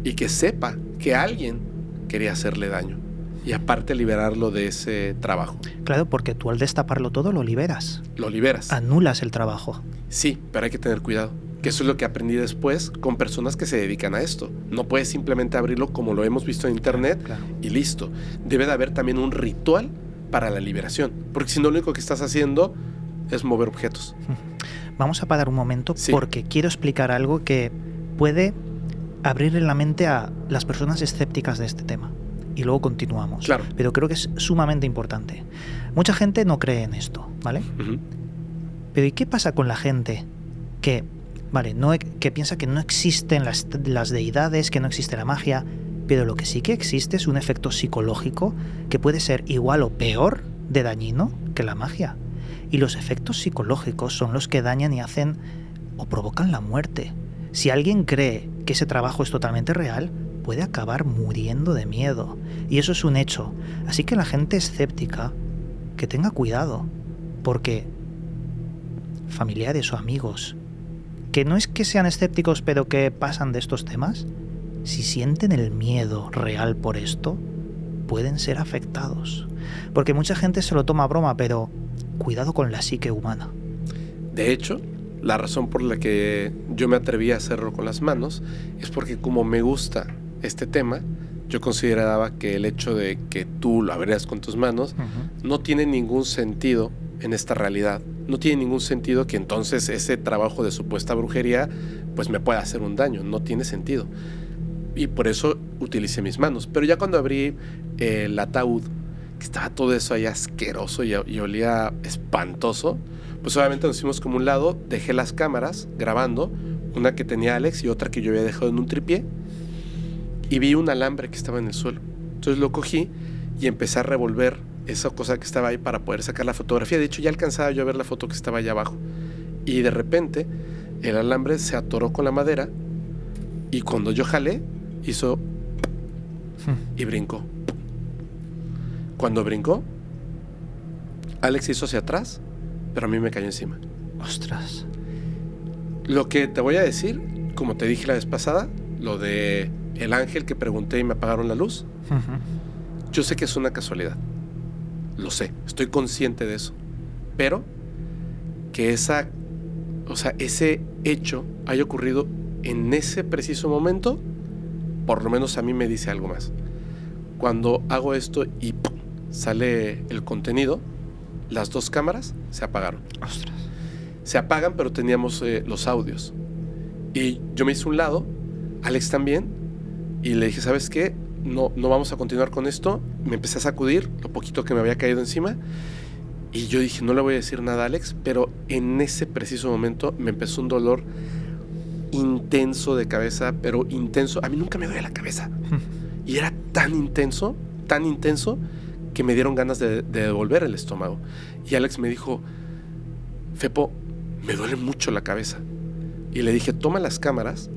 [SPEAKER 2] y que sepa que alguien quería hacerle daño, y aparte liberarlo de ese trabajo.
[SPEAKER 1] Claro, porque tú al destaparlo todo lo liberas.
[SPEAKER 2] Lo liberas.
[SPEAKER 1] Anulas el trabajo.
[SPEAKER 2] Sí, pero hay que tener cuidado. Que eso es lo que aprendí después con personas que se dedican a esto. No puedes simplemente abrirlo como lo hemos visto en internet,
[SPEAKER 1] claro.
[SPEAKER 2] Y listo. Debe de haber también un ritual para la liberación, porque si no, lo único que estás haciendo es mover objetos.
[SPEAKER 1] Vamos a parar un momento,
[SPEAKER 2] sí,
[SPEAKER 1] porque quiero explicar algo que puede abrirle la mente a las personas escépticas de este tema. Y luego continuamos.
[SPEAKER 2] Claro.
[SPEAKER 1] Pero creo que es sumamente importante. Mucha gente no cree en esto, ¿vale?
[SPEAKER 2] Uh-huh.
[SPEAKER 1] Pero ¿y qué pasa con la gente que Vale, que piensa que no existen las deidades, que no existe la magia, pero lo que sí que existe es un efecto psicológico que puede ser igual o peor de dañino que la magia. Y los efectos psicológicos son los que dañan y hacen o provocan la muerte. Si alguien cree que ese trabajo es totalmente real, puede acabar muriendo de miedo. Y eso es un hecho. Así que la gente escéptica, que tenga cuidado, porque familiares o amigos, que no es que sean escépticos pero que pasan de estos temas, si sienten el miedo real por esto, pueden ser afectados. Porque mucha gente se lo toma a broma, pero cuidado con la psique humana.
[SPEAKER 2] De hecho, la razón por la que yo me atreví a hacerlo con las manos es porque como me gusta este tema, yo consideraba que el hecho de que tú lo abrieras con tus manos no tiene ningún sentido en esta realidad. No tiene ningún sentido que entonces ese trabajo de supuesta brujería pues me pueda hacer un daño. No tiene sentido. Y por eso utilicé mis manos. Pero ya cuando abrí el ataúd, que estaba todo eso ahí asqueroso y olía espantoso, pues obviamente nos hicimos como un lado, dejé las cámaras grabando, una que tenía Alex y otra que yo había dejado en un tripié, y vi un alambre que estaba en el suelo. Entonces lo cogí y empecé a revolver esa cosa que estaba ahí para poder sacar la fotografía. De hecho ya alcanzaba yo a ver la foto que estaba allá abajo. Y de repente el alambre se atoró con la madera y cuando yo jalé, hizo y brincó. Cuando brincó, Alex hizo hacia atrás, pero a mí me cayó encima.
[SPEAKER 1] Ostras.
[SPEAKER 2] Lo que te voy a decir, como te dije la vez pasada, lo de el ángel que pregunté y me apagaron la luz, yo sé que es una casualidad. Lo sé, estoy consciente de eso. Pero que ese hecho haya ocurrido en ese preciso momento, por lo menos a mí me dice algo más. Cuando hago esto y ¡pum!, sale el contenido, las dos cámaras se apagaron.
[SPEAKER 1] Ostras.
[SPEAKER 2] Se apagan, pero teníamos los audios. Y yo me hice un lado, Alex también, y le dije, ¿sabes qué? No vamos a continuar con esto. Me empecé a sacudir lo poquito que me había caído encima. Y yo dije, no le voy a decir nada a Alex, pero en ese preciso momento me empezó un dolor intenso de cabeza, pero intenso. A mí nunca me duele la cabeza. Y era tan intenso, que me dieron ganas de devolver el estómago. Y Alex me dijo, Fepo, me duele mucho la cabeza. Y le dije, toma las cámaras,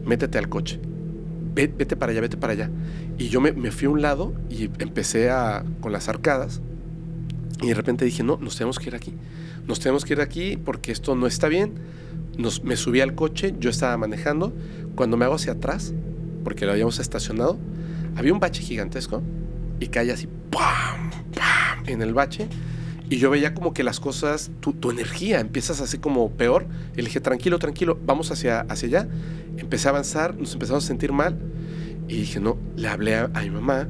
[SPEAKER 2] métete al coche. Vete para allá. Y yo me fui a un lado y empecé con las arcadas. Y de repente dije, no, nos tenemos que ir aquí. Nos tenemos que ir aquí porque esto no está bien. Me subí al coche, yo estaba manejando. Cuando me hago hacia atrás, porque lo habíamos estacionado, había un bache gigantesco y cae así, ¡pam! ¡Pam! En el bache. Y yo veía como que las cosas, tu energía, empiezas así como peor. Y le dije, tranquilo, vamos hacia allá. Empecé a avanzar, nos empezamos a sentir mal. Y dije, no, le hablé a mi mamá.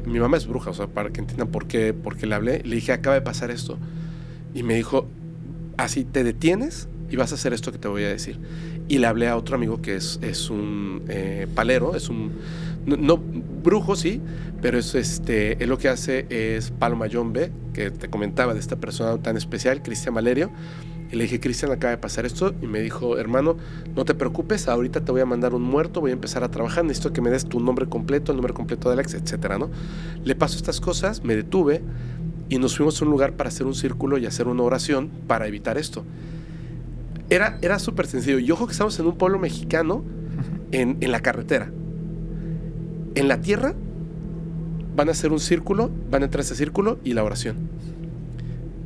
[SPEAKER 2] Mi mamá es bruja, o sea, para que entiendan por qué le hablé. Le dije, acaba de pasar esto. Y me dijo, así te detienes y vas a hacer esto que te voy a decir. Y le hablé a otro amigo que es un palero, es un... No, brujo sí, pero él lo que hace es palo mayombe, que te comentaba de esta persona tan especial, Cristian Valerio. Y le dije, Cristian, acaba de pasar esto. Y me dijo, hermano, no te preocupes, ahorita te voy a mandar un muerto, voy a empezar a trabajar, necesito que me des tu nombre completo, el nombre completo de Alex, etcétera, ¿no? Le paso estas cosas, me detuve y nos fuimos a un lugar para hacer un círculo y hacer una oración para evitar esto. Era súper sencillo. Y ojo que estamos en un pueblo mexicano, en la carretera. En la tierra van a hacer un círculo, van a entrar a ese círculo y la oración.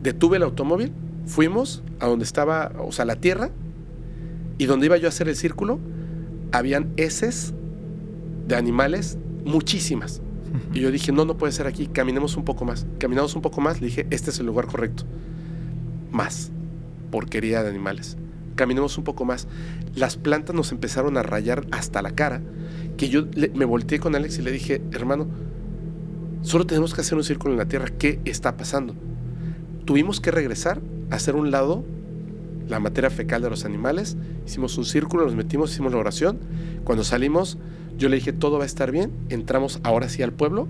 [SPEAKER 2] Detuve el automóvil, fuimos a donde estaba, o sea, la tierra, y donde iba yo a hacer el círculo, habían heces de animales, muchísimas. Y yo dije, no puede ser aquí, caminemos un poco más. Caminamos un poco más, le dije, este es el lugar correcto. Más porquería de animales. Caminemos un poco más. Las plantas nos empezaron a rayar hasta la cara, que yo me volteé con Alex y le dije, hermano, solo tenemos que hacer un círculo en la tierra. ¿Qué está pasando? Tuvimos que regresar a hacer un lado la materia fecal de los animales. Hicimos un círculo, nos metimos, hicimos la oración. Cuando salimos, yo le dije, todo va a estar bien. Entramos ahora sí al pueblo.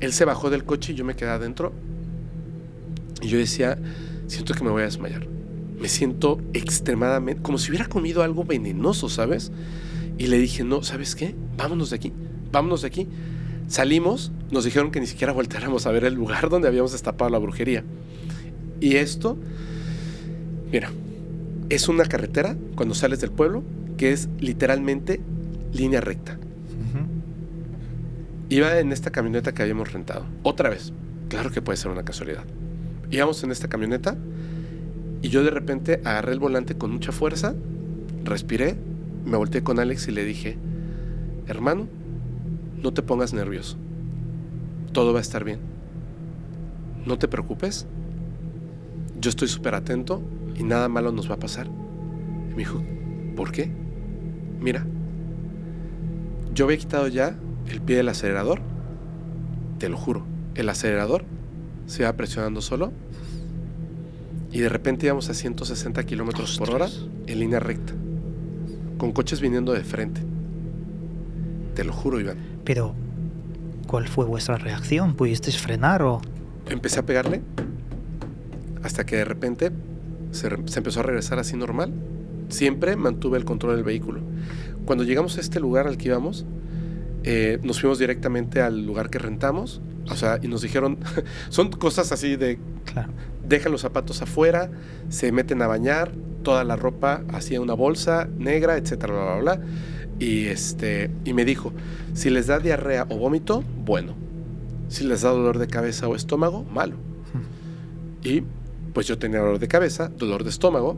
[SPEAKER 2] Él se bajó del coche y yo me quedé adentro. Y yo decía, siento que me voy a desmayar. me siento extremadamente, como si hubiera comido algo venenoso, ¿sabes? Y le dije, no, ¿sabes qué? Vámonos de aquí, vámonos de aquí. Salimos, nos dijeron que ni siquiera volteáramos a ver el lugar donde habíamos destapado la brujería. Y esto, mira, es una carretera cuando sales del pueblo que es literalmente línea recta. Iba en esta camioneta que habíamos rentado. Otra vez, claro que puede ser una casualidad. Íbamos en esta camioneta y yo de repente agarré el volante con mucha fuerza, respiré, me volteé con Alex y le dije, hermano, no te pongas nervioso. Todo va a estar bien. No te preocupes. Yo estoy súper atento y nada malo nos va a pasar. Y me dijo, ¿por qué? Mira, yo había quitado ya el pie del acelerador. Te lo juro, el acelerador se iba presionando solo y de repente íbamos a 160 kilómetros por hora en línea recta, con coches viniendo de frente. Te lo juro, Iván.
[SPEAKER 1] Pero, ¿cuál fue vuestra reacción? ¿Pudisteis frenar o...?
[SPEAKER 2] Empecé a pegarle hasta que de repente se empezó a regresar así normal. Siempre mantuve el control del vehículo. Cuando llegamos a este lugar al que íbamos, nos fuimos directamente al lugar que rentamos. O sea, y nos dijeron, son cosas así de,
[SPEAKER 1] Claro.
[SPEAKER 2] dejan los zapatos afuera, se meten a bañar, toda la ropa hacia una bolsa negra, etcétera, bla, bla, bla. Y me dijo, si les da diarrea o vómito, bueno. Si les da dolor de cabeza o estómago, malo. Y pues yo tenía dolor de cabeza, dolor de estómago,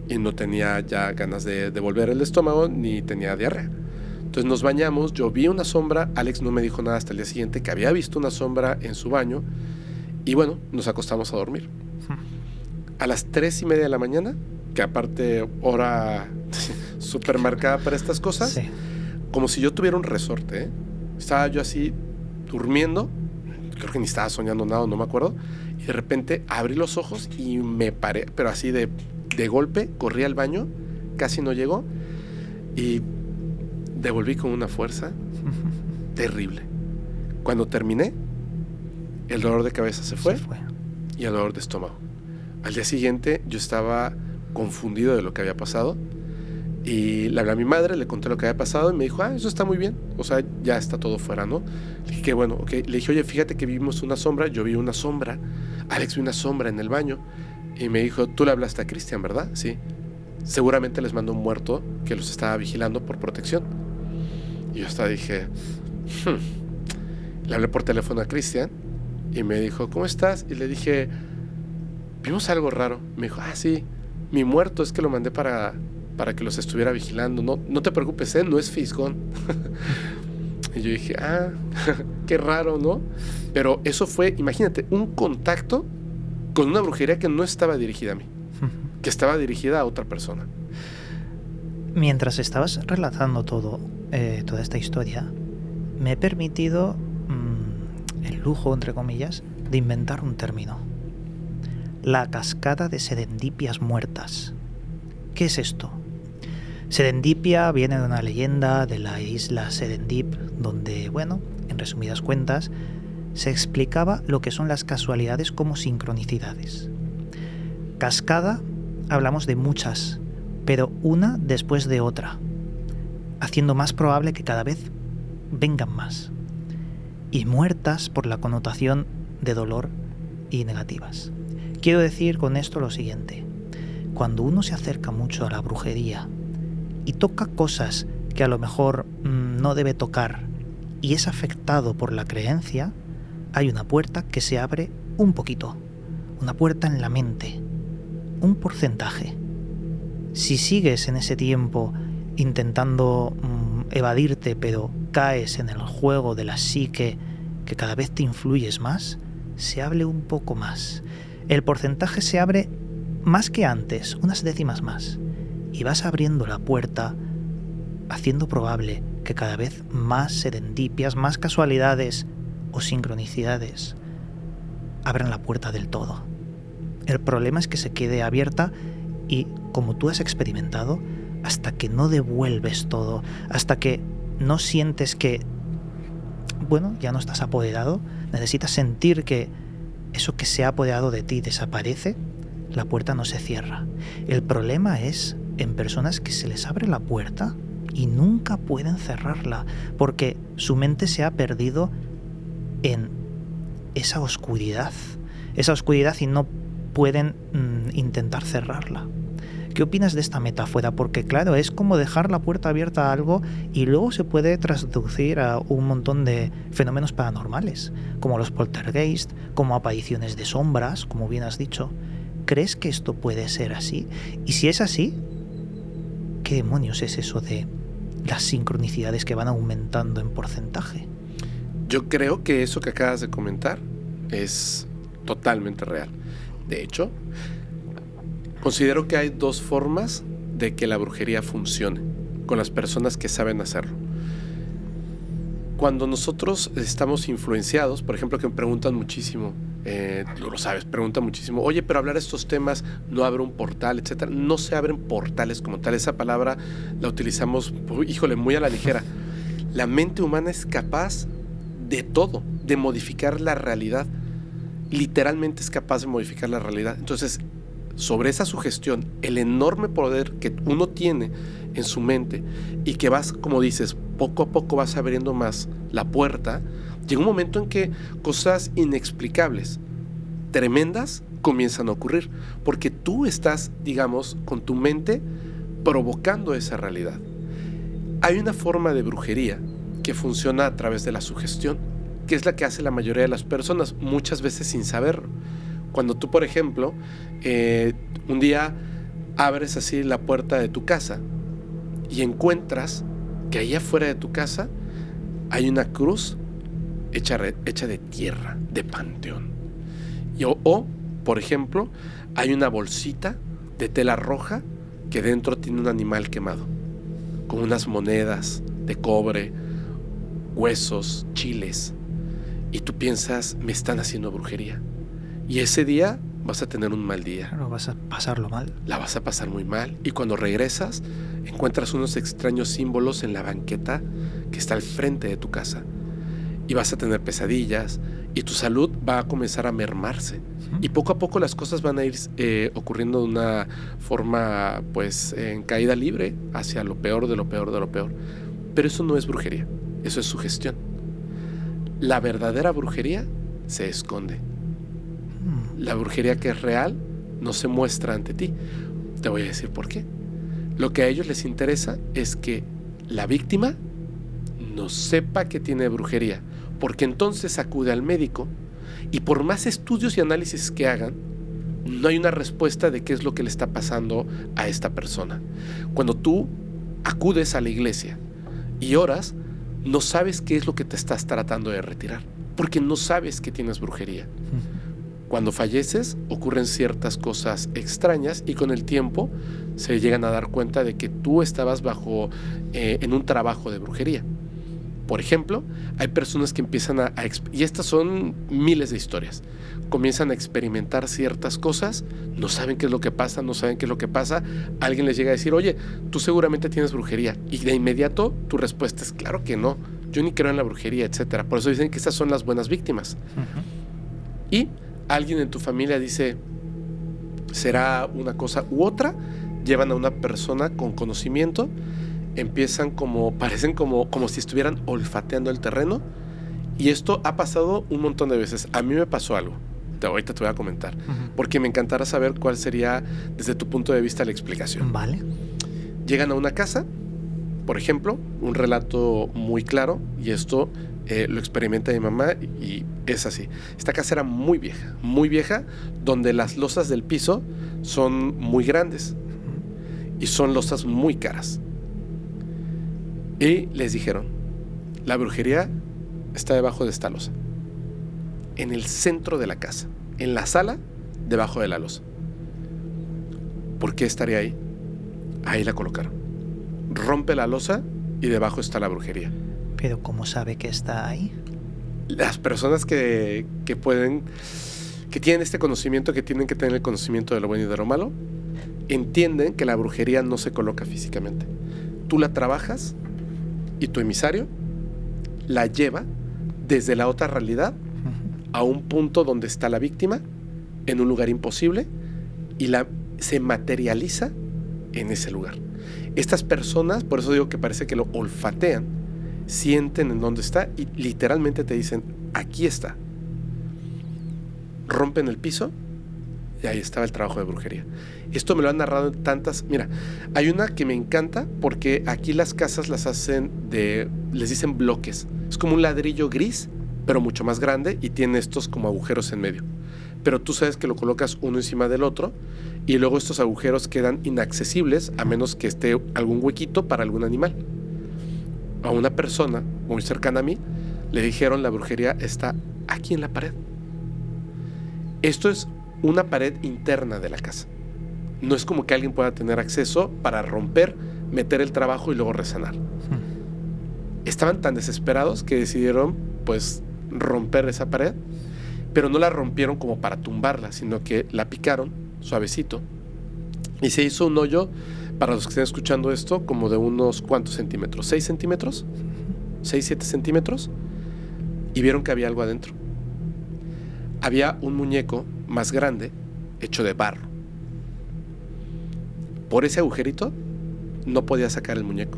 [SPEAKER 2] y no tenía ya ganas de devolver el estómago, ni tenía diarrea. Entonces nos bañamos, yo vi una sombra, Alex no me dijo nada hasta el día siguiente, que había visto una sombra en su baño, y bueno, nos acostamos a dormir. A las 3:30 de la mañana, que aparte hora súper marcada para estas cosas,
[SPEAKER 1] Sí.
[SPEAKER 2] como si yo tuviera un resorte, ¿eh? Estaba yo así durmiendo, creo que ni estaba soñando nada, no me acuerdo, y de repente abrí los ojos y me paré, pero así de golpe, corrí al baño, casi no llegó, y devolví con una fuerza terrible. Cuando terminé, el dolor de cabeza se fue y el dolor de estómago. Al día siguiente yo estaba confundido de lo que había pasado y le hablé a mi madre, le conté lo que había pasado y me dijo, eso está muy bien, o sea, ya está todo fuera, ¿no? Le dije que bueno, ok. Le dije, oye, fíjate que vimos una sombra, yo vi una sombra, Alex vio una sombra en el baño y me dijo, tú le hablaste a Cristian, ¿verdad? Sí. Seguramente les mandó un muerto que los estaba vigilando por protección. Y yo hasta dije, Le hablé por teléfono a Cristian y me dijo, ¿cómo estás? Y le dije, vimos algo raro. Me dijo, sí, mi muerto es que lo mandé para que los estuviera vigilando. No te preocupes, no es fisgón. Y yo dije, qué raro, ¿no? Pero eso fue, imagínate, un contacto con una brujería que no estaba dirigida a mí, que estaba dirigida a otra persona.
[SPEAKER 1] Mientras estabas relatando toda esta historia, me he permitido el lujo, entre comillas, de inventar un término. La cascada de Serendipias muertas. ¿Qué es esto? Serendipia viene de una leyenda de la isla Serendip, donde, en resumidas cuentas, se explicaba lo que son las casualidades como sincronicidades. Cascada, hablamos de muchas, pero una después de otra, haciendo más probable que cada vez vengan más. Y muertas por la connotación de dolor y negativas. Quiero decir con esto lo siguiente: cuando uno se acerca mucho a la brujería y toca cosas que a lo mejor no debe tocar y es afectado por la creencia, hay una puerta que se abre un poquito, una puerta en la mente, un porcentaje. Si sigues en ese tiempo intentando evadirte, pero caes en el juego de la psique, que cada vez te influyes más, se abre un poco más. El porcentaje se abre más que antes, unas décimas más, y vas abriendo la puerta, haciendo probable que cada vez más serendipias, más casualidades o sincronicidades abran la puerta del todo. El problema es que se quede abierta y, como tú has experimentado, hasta que no devuelves todo, hasta que no sientes que, ya no estás apoderado, necesitas sentir que eso que se ha apoderado de ti desaparece, la puerta no se cierra. El problema es en personas que se les abre la puerta y nunca pueden cerrarla, porque su mente se ha perdido en esa oscuridad y no pueden intentar cerrarla. ¿Qué opinas de esta metáfora? Porque claro, es como dejar la puerta abierta a algo y luego se puede traducir a un montón de fenómenos paranormales, como los poltergeist, como apariciones de sombras, como bien has dicho. ¿Crees que esto puede ser así? Y si es así, ¿qué demonios es eso de las sincronicidades que van aumentando en porcentaje?
[SPEAKER 2] Yo creo que eso que acabas de comentar es totalmente real. De hecho, considero que hay dos formas de que la brujería funcione con las personas que saben hacerlo. Cuando nosotros estamos influenciados, por ejemplo, que me preguntan muchísimo, lo sabes, preguntan muchísimo, oye, pero hablar de estos temas no abre un portal, etcétera. No se abren portales como tal. Esa palabra la utilizamos, híjole, muy a la ligera. La mente humana es capaz de todo, de modificar la realidad. Literalmente es capaz de modificar la realidad. Entonces, sobre esa sugestión, el enorme poder que uno tiene en su mente y que vas, como dices, poco a poco vas abriendo más la puerta, llega un momento en que cosas inexplicables, tremendas, comienzan a ocurrir, porque tú estás, digamos, con tu mente provocando esa realidad. Hay una forma de brujería que funciona a través de la sugestión, que es la que hace la mayoría de las personas, muchas veces sin saberlo. Cuando tú, por ejemplo, un día abres así la puerta de tu casa y encuentras que ahí afuera de tu casa hay una cruz hecha de tierra, de panteón. O, por ejemplo, hay una bolsita de tela roja que dentro tiene un animal quemado, con unas monedas de cobre, huesos, chiles. Y tú piensas, me están haciendo brujería. Y ese día vas a tener un mal día.
[SPEAKER 1] Claro, vas a pasarlo mal.
[SPEAKER 2] La vas a pasar muy mal. Y cuando regresas, encuentras unos extraños símbolos en la banqueta que está al frente de tu casa. Y vas a tener pesadillas y tu salud va a comenzar a mermarse. Y poco a poco las cosas van a ir ocurriendo de una forma, pues, en caída libre hacia lo peor de lo peor de lo peor. Pero eso no es brujería, eso es sugestión. La verdadera brujería se esconde. La brujería que es real no se muestra ante ti. Te voy a decir por qué. Lo que a ellos les interesa es que la víctima no sepa que tiene brujería, porque entonces acude al médico y por más estudios y análisis que hagan, no hay una respuesta de qué es lo que le está pasando a esta persona. Cuando tú acudes a la iglesia y oras, no sabes qué es lo que te estás tratando de retirar, porque no sabes que tienes brujería. Cuando falleces, ocurren ciertas cosas extrañas y con el tiempo se llegan a dar cuenta de que tú estabas en un trabajo de brujería. Por ejemplo, hay personas que empiezan y estas son miles de historias, comienzan a experimentar ciertas cosas, no saben qué es lo que pasa, alguien les llega a decir, oye, tú seguramente tienes brujería, y de inmediato tu respuesta es, claro que no, yo ni creo en la brujería, etcétera. Por eso dicen que estas son las buenas víctimas. Y alguien en tu familia dice, será una cosa u otra, llevan a una persona con conocimiento, parecen como si estuvieran olfateando el terreno, y esto ha pasado un montón de veces. A mí me pasó algo, ahorita te voy a comentar, porque me encantará saber cuál sería desde tu punto de vista la explicación.
[SPEAKER 1] Vale.
[SPEAKER 2] Llegan a una casa, por ejemplo, un relato muy claro, y esto lo experimenta mi mamá y es así. Esta casa era muy vieja, donde las losas del piso son muy grandes y son losas muy caras. Y les dijeron, la brujería está debajo de esta losa, en el centro de la casa, en la sala, debajo de la losa. ¿Por qué estaría ahí? Ahí la colocaron. Rompe la losa y debajo está la brujería.
[SPEAKER 1] ¿Pero cómo sabe que está ahí?
[SPEAKER 2] Las personas que tienen este conocimiento, que tienen que tener el conocimiento de lo bueno y de lo malo, entienden que la brujería no se coloca físicamente. Tú la trabajas y tu emisario la lleva desde la otra realidad a un punto donde está la víctima, en un lugar imposible, y se materializa en ese lugar. Estas personas, por eso digo que parece que lo olfatean, sienten en dónde está y literalmente te dicen, aquí está. Rompen el piso y ahí estaba el trabajo de brujería. Esto me lo han narrado en tantas... Mira, hay una que me encanta porque aquí las casas las hacen les dicen bloques. Es como un ladrillo gris, pero mucho más grande y tiene estos como agujeros en medio. Pero tú sabes que lo colocas uno encima del otro y luego estos agujeros quedan inaccesibles a menos que esté algún huequito para algún animal. A una persona muy cercana a mí le dijeron la brujería está aquí en la pared. Esto es una pared interna de la casa. No es como que alguien pueda tener acceso para romper, meter el trabajo y luego resanar. Estaban tan desesperados que decidieron pues romper esa pared, pero no la rompieron como para tumbarla, sino que la picaron suavecito y se hizo un hoyo, para los que estén escuchando esto, como de unos ¿cuántos centímetros? 6 centímetros, 6, 7 centímetros, y vieron que había algo adentro. Había un muñeco más grande hecho de barro. Por ese agujerito no podía sacar el muñeco.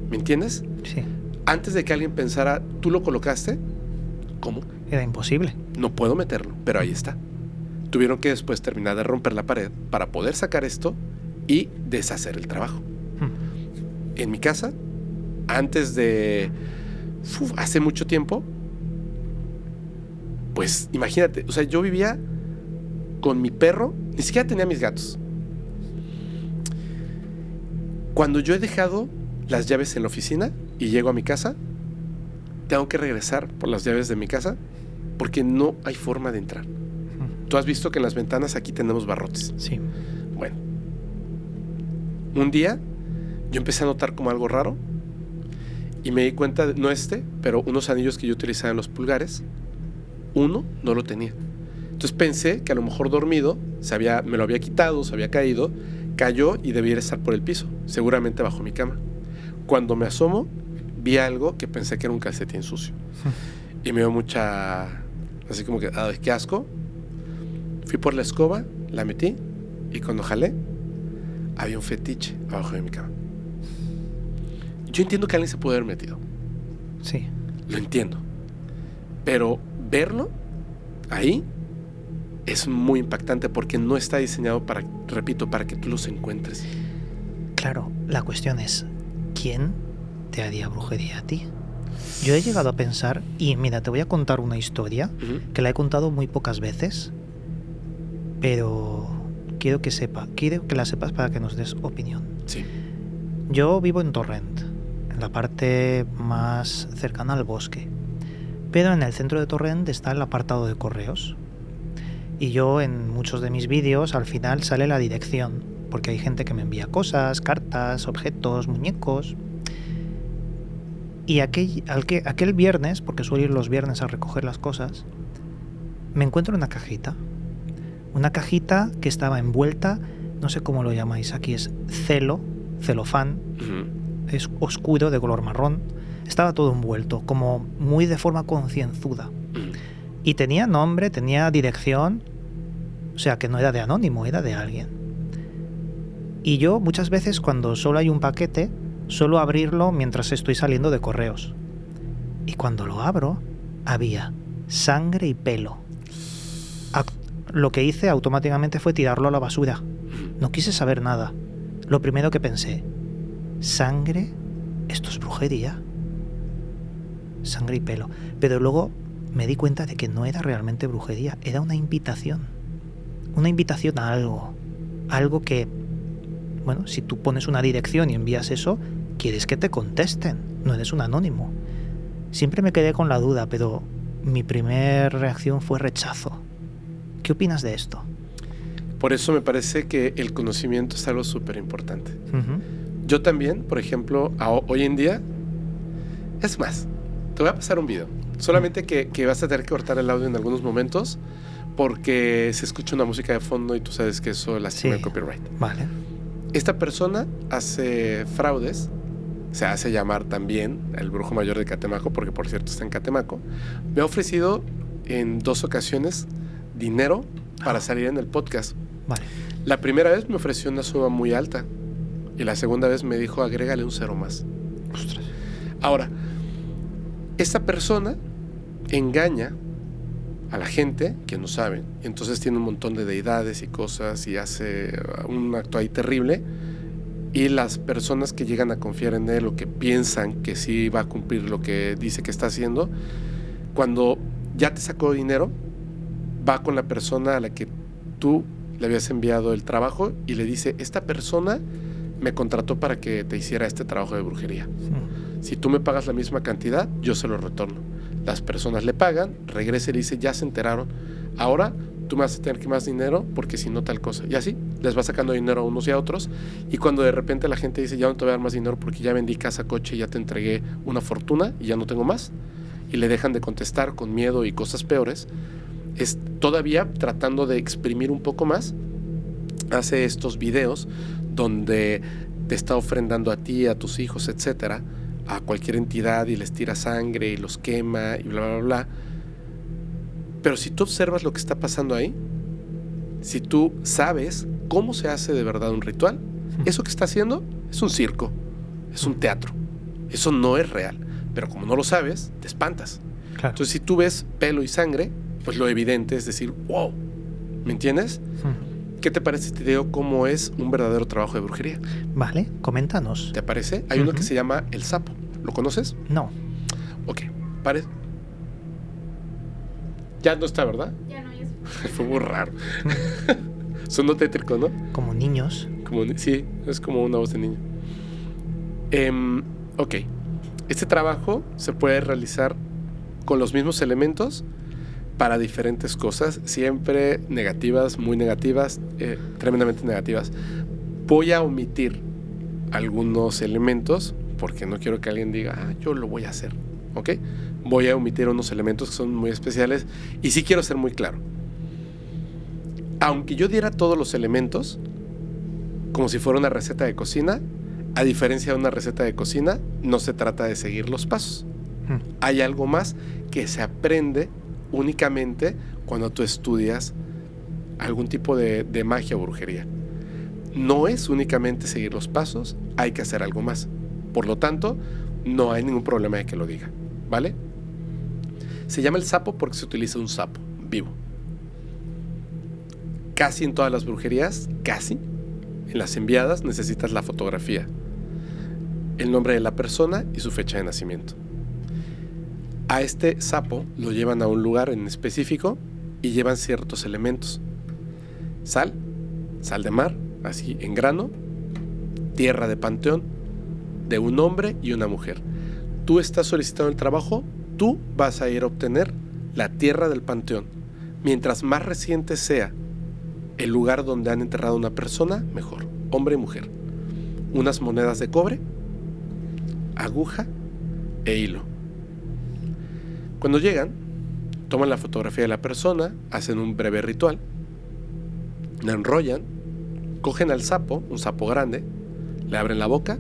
[SPEAKER 2] ¿Me entiendes?
[SPEAKER 1] Sí.
[SPEAKER 2] Antes de que alguien pensara, ¿tú lo colocaste? ¿Cómo?
[SPEAKER 1] Era imposible.
[SPEAKER 2] No puedo meterlo, pero ahí está. Tuvieron que después terminar de romper la pared para poder sacar esto y deshacer el trabajo. En mi casa, antes de... hace mucho tiempo, pues imagínate, o sea, yo vivía con mi perro, ni siquiera tenía mis gatos. Cuando yo he dejado las llaves en la oficina y llego a mi casa, tengo que regresar por las llaves de mi casa porque no hay forma de entrar. Tú has visto que en las ventanas aquí tenemos barrotes.
[SPEAKER 1] Sí.
[SPEAKER 2] Bueno, un día yo empecé a notar como algo raro y me di cuenta, no pero unos anillos que yo utilizaba en los pulgares, uno no lo tenía. Entonces pensé que a lo mejor dormido me lo había quitado, se había caído, cayó y debiera estar por el piso, seguramente bajo mi cama. Cuando me asomo, vi algo que pensé que era un calcetín sucio. Y me dio mucha... así como que, ¡ay, qué asco! Fui por la escoba, la metí, y cuando jalé, había un fetiche abajo de mi cama. Yo entiendo que alguien se puede haber metido.
[SPEAKER 1] Sí.
[SPEAKER 2] Lo entiendo. Pero verlo ahí es muy impactante porque no está diseñado para, repito, para que tú los encuentres.
[SPEAKER 1] Claro, la cuestión es, ¿quién te haría brujería a ti? Yo he llegado a pensar, y mira, te voy a contar una historia que la he contado muy pocas veces, pero quiero que la sepas para que nos des opinión.
[SPEAKER 2] Sí.
[SPEAKER 1] Yo vivo en Torrent, en la parte más cercana al bosque, pero en el centro de Torrent está el apartado de correos. Y yo en muchos de mis vídeos al final sale la dirección, porque hay gente que me envía cosas, cartas, objetos, muñecos. Y aquel viernes, porque suelo ir los viernes a recoger las cosas, me encuentro una cajita. Una cajita que estaba envuelta, no sé cómo lo llamáis aquí, es celofán, es oscuro, de color marrón. Estaba todo envuelto, como muy de forma concienzuda. Y tenía nombre, tenía dirección, o sea que no era de anónimo, era de alguien. Y yo muchas veces cuando solo hay un paquete, suelo abrirlo mientras estoy saliendo de correos. Y cuando lo abro, había sangre y pelo. Lo que hice automáticamente fue tirarlo a la basura. No quise saber nada. Lo primero que pensé, ¿sangre? ¿Esto es brujería? Sangre y pelo. Pero luego me di cuenta de que no era realmente brujería, era una invitación. Una invitación a algo. Algo que, bueno, si tú pones una dirección y envías eso, quieres que te contesten, no eres un anónimo. Siempre me quedé con la duda, pero mi primera reacción fue rechazo. ¿Qué opinas de esto?
[SPEAKER 2] Por eso me parece que el conocimiento es algo súper importante. Yo también, por ejemplo, hoy en día, es más, te voy a pasar un video. Solamente que vas a tener que cortar el audio en algunos momentos porque se escucha una música de fondo y tú sabes que eso lastima el copyright.
[SPEAKER 1] Vale.
[SPEAKER 2] Esta persona hace fraudes, se hace llamar también el brujo mayor de Catemaco, porque por cierto está en Catemaco. Me ha ofrecido en 2 ocasiones dinero para salir en el podcast.
[SPEAKER 1] Vale.
[SPEAKER 2] La primera vez me ofreció una suma muy alta y la segunda vez me dijo agrégale un 0 más.
[SPEAKER 1] Ostras.
[SPEAKER 2] Ahora, esta persona engaña a la gente que no saben. Entonces tiene un montón de deidades y cosas y hace un acto ahí terrible. Y las personas que llegan a confiar en él o que piensan que sí va a cumplir lo que dice que está haciendo, cuando ya te sacó dinero, va con la persona a la que tú le habías enviado el trabajo y le dice, esta persona me contrató para que te hiciera este trabajo de brujería. Si tú me pagas la misma cantidad, yo se lo retorno. Las personas le pagan, regresa y le dice, ya se enteraron, ahora tú me vas a tener que más dinero porque si no tal cosa. Y así, les va sacando dinero a unos y a otros. Y cuando de repente la gente dice, ya no te voy a dar más dinero porque ya vendí casa, coche, ya te entregué una fortuna y ya no tengo más, y le dejan de contestar con miedo y cosas peores, es todavía tratando de exprimir un poco más, hace estos videos donde te está ofrendando a ti, a tus hijos, etcétera, a cualquier entidad y les tira sangre y los quema y bla, bla, bla. Pero si tú observas lo que está pasando ahí, si tú sabes cómo se hace de verdad un ritual, eso que está haciendo es un circo, es un teatro, eso no es real. Pero como no lo sabes, te espantas.
[SPEAKER 1] Claro.
[SPEAKER 2] Entonces si tú ves pelo y sangre, pues lo evidente es decir, wow, ¿me entiendes? ¿Qué te parece si te digo cómo es un verdadero trabajo de brujería?
[SPEAKER 1] Vale, coméntanos.
[SPEAKER 2] ¿Te parece? Hay uno que se llama el sapo. ¿Lo conoces?
[SPEAKER 1] No.
[SPEAKER 2] Ok, ya no está, ¿verdad?
[SPEAKER 3] Ya no, ya se
[SPEAKER 2] Fue muy raro. Sonó tétrico, ¿no?
[SPEAKER 1] Como niños.
[SPEAKER 2] Sí, es como una voz de niño. Ok, este trabajo se puede realizar con los mismos elementos para diferentes cosas, siempre negativas, muy negativas, tremendamente negativas. Voy a omitir algunos elementos porque no quiero que alguien diga, yo lo voy a hacer, ¿ok? Voy a omitir unos elementos que son muy especiales y sí quiero ser muy claro. Aunque yo diera todos los elementos, como si fuera una receta de cocina, a diferencia de una receta de cocina, no se trata de seguir los pasos. Hay algo más que se aprende únicamente cuando tú estudias algún tipo de magia o brujería. No es únicamente seguir los pasos, hay que hacer algo más. Por lo tanto, no hay ningún problema de que lo diga, ¿vale? Se llama el sapo porque se utiliza un sapo vivo. Casi en todas las brujerías, casi, en las enviadas necesitas la fotografía, el nombre de la persona y su fecha de nacimiento. A este sapo lo llevan a un lugar en específico y llevan ciertos elementos. Sal de mar, así en grano, tierra de panteón, de un hombre y una mujer. Tú estás solicitando el trabajo, tú vas a ir a obtener la tierra del panteón. Mientras más reciente sea el lugar donde han enterrado a una persona, mejor, hombre y mujer. Unas monedas de cobre, aguja e hilo. Cuando llegan, toman la fotografía de la persona, hacen un breve ritual, la enrollan, cogen al sapo, un sapo grande, le abren la boca,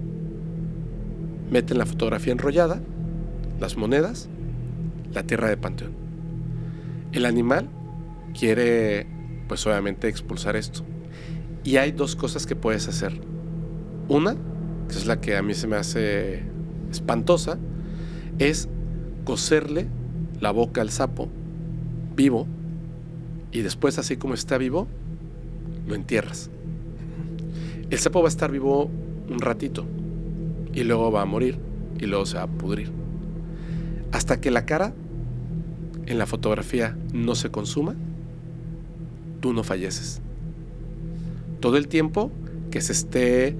[SPEAKER 2] meten la fotografía enrollada, las monedas, la tierra de panteón. El animal quiere, pues obviamente, expulsar esto. Y hay dos cosas que puedes hacer. Una, que es la que a mí se me hace espantosa, es coserle la boca al sapo vivo y después, así como está vivo, lo entierras. El sapo va a estar vivo un ratito y luego va a morir y luego se va a pudrir. Hasta que la cara en la fotografía no se consuma, tú no falleces. Todo el tiempo que se esté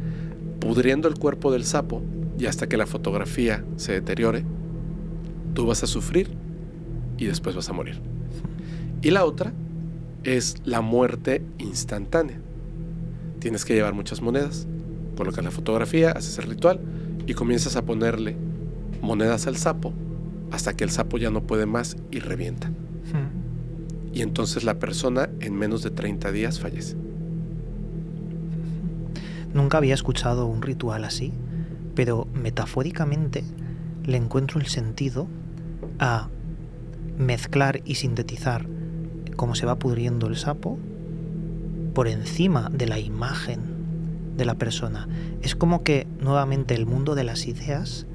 [SPEAKER 2] pudriendo el cuerpo del sapo y hasta que la fotografía se deteriore, tú vas a sufrir y después vas a morir. Y la otra es la muerte instantánea. Tienes que llevar muchas monedas, colocas la fotografía, haces el ritual y comienzas a ponerle monedas al sapo hasta que el sapo ya no puede más y revienta. Y entonces la persona en menos de 30 días fallece.
[SPEAKER 1] Nunca había escuchado un ritual así, pero metafóricamente le encuentro el sentido a mezclar y sintetizar cómo se va pudriendo el sapo por encima de la imagen de la persona. Es como que nuevamente el mundo de las ideas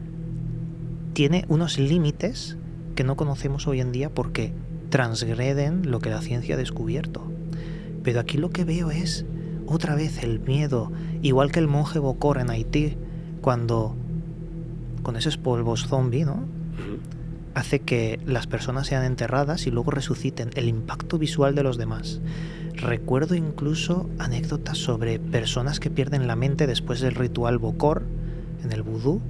[SPEAKER 1] tiene unos límites que no conocemos hoy en día porque transgreden lo que la ciencia ha descubierto. Pero aquí lo que veo es otra vez el miedo, igual que el monje Bokor en Haití, cuando con esos polvos zombie, ¿no? Hace que las personas sean enterradas y luego resuciten, el impacto visual de los demás. Recuerdo incluso anécdotas sobre personas que pierden la mente después del ritual Bokor en el vudú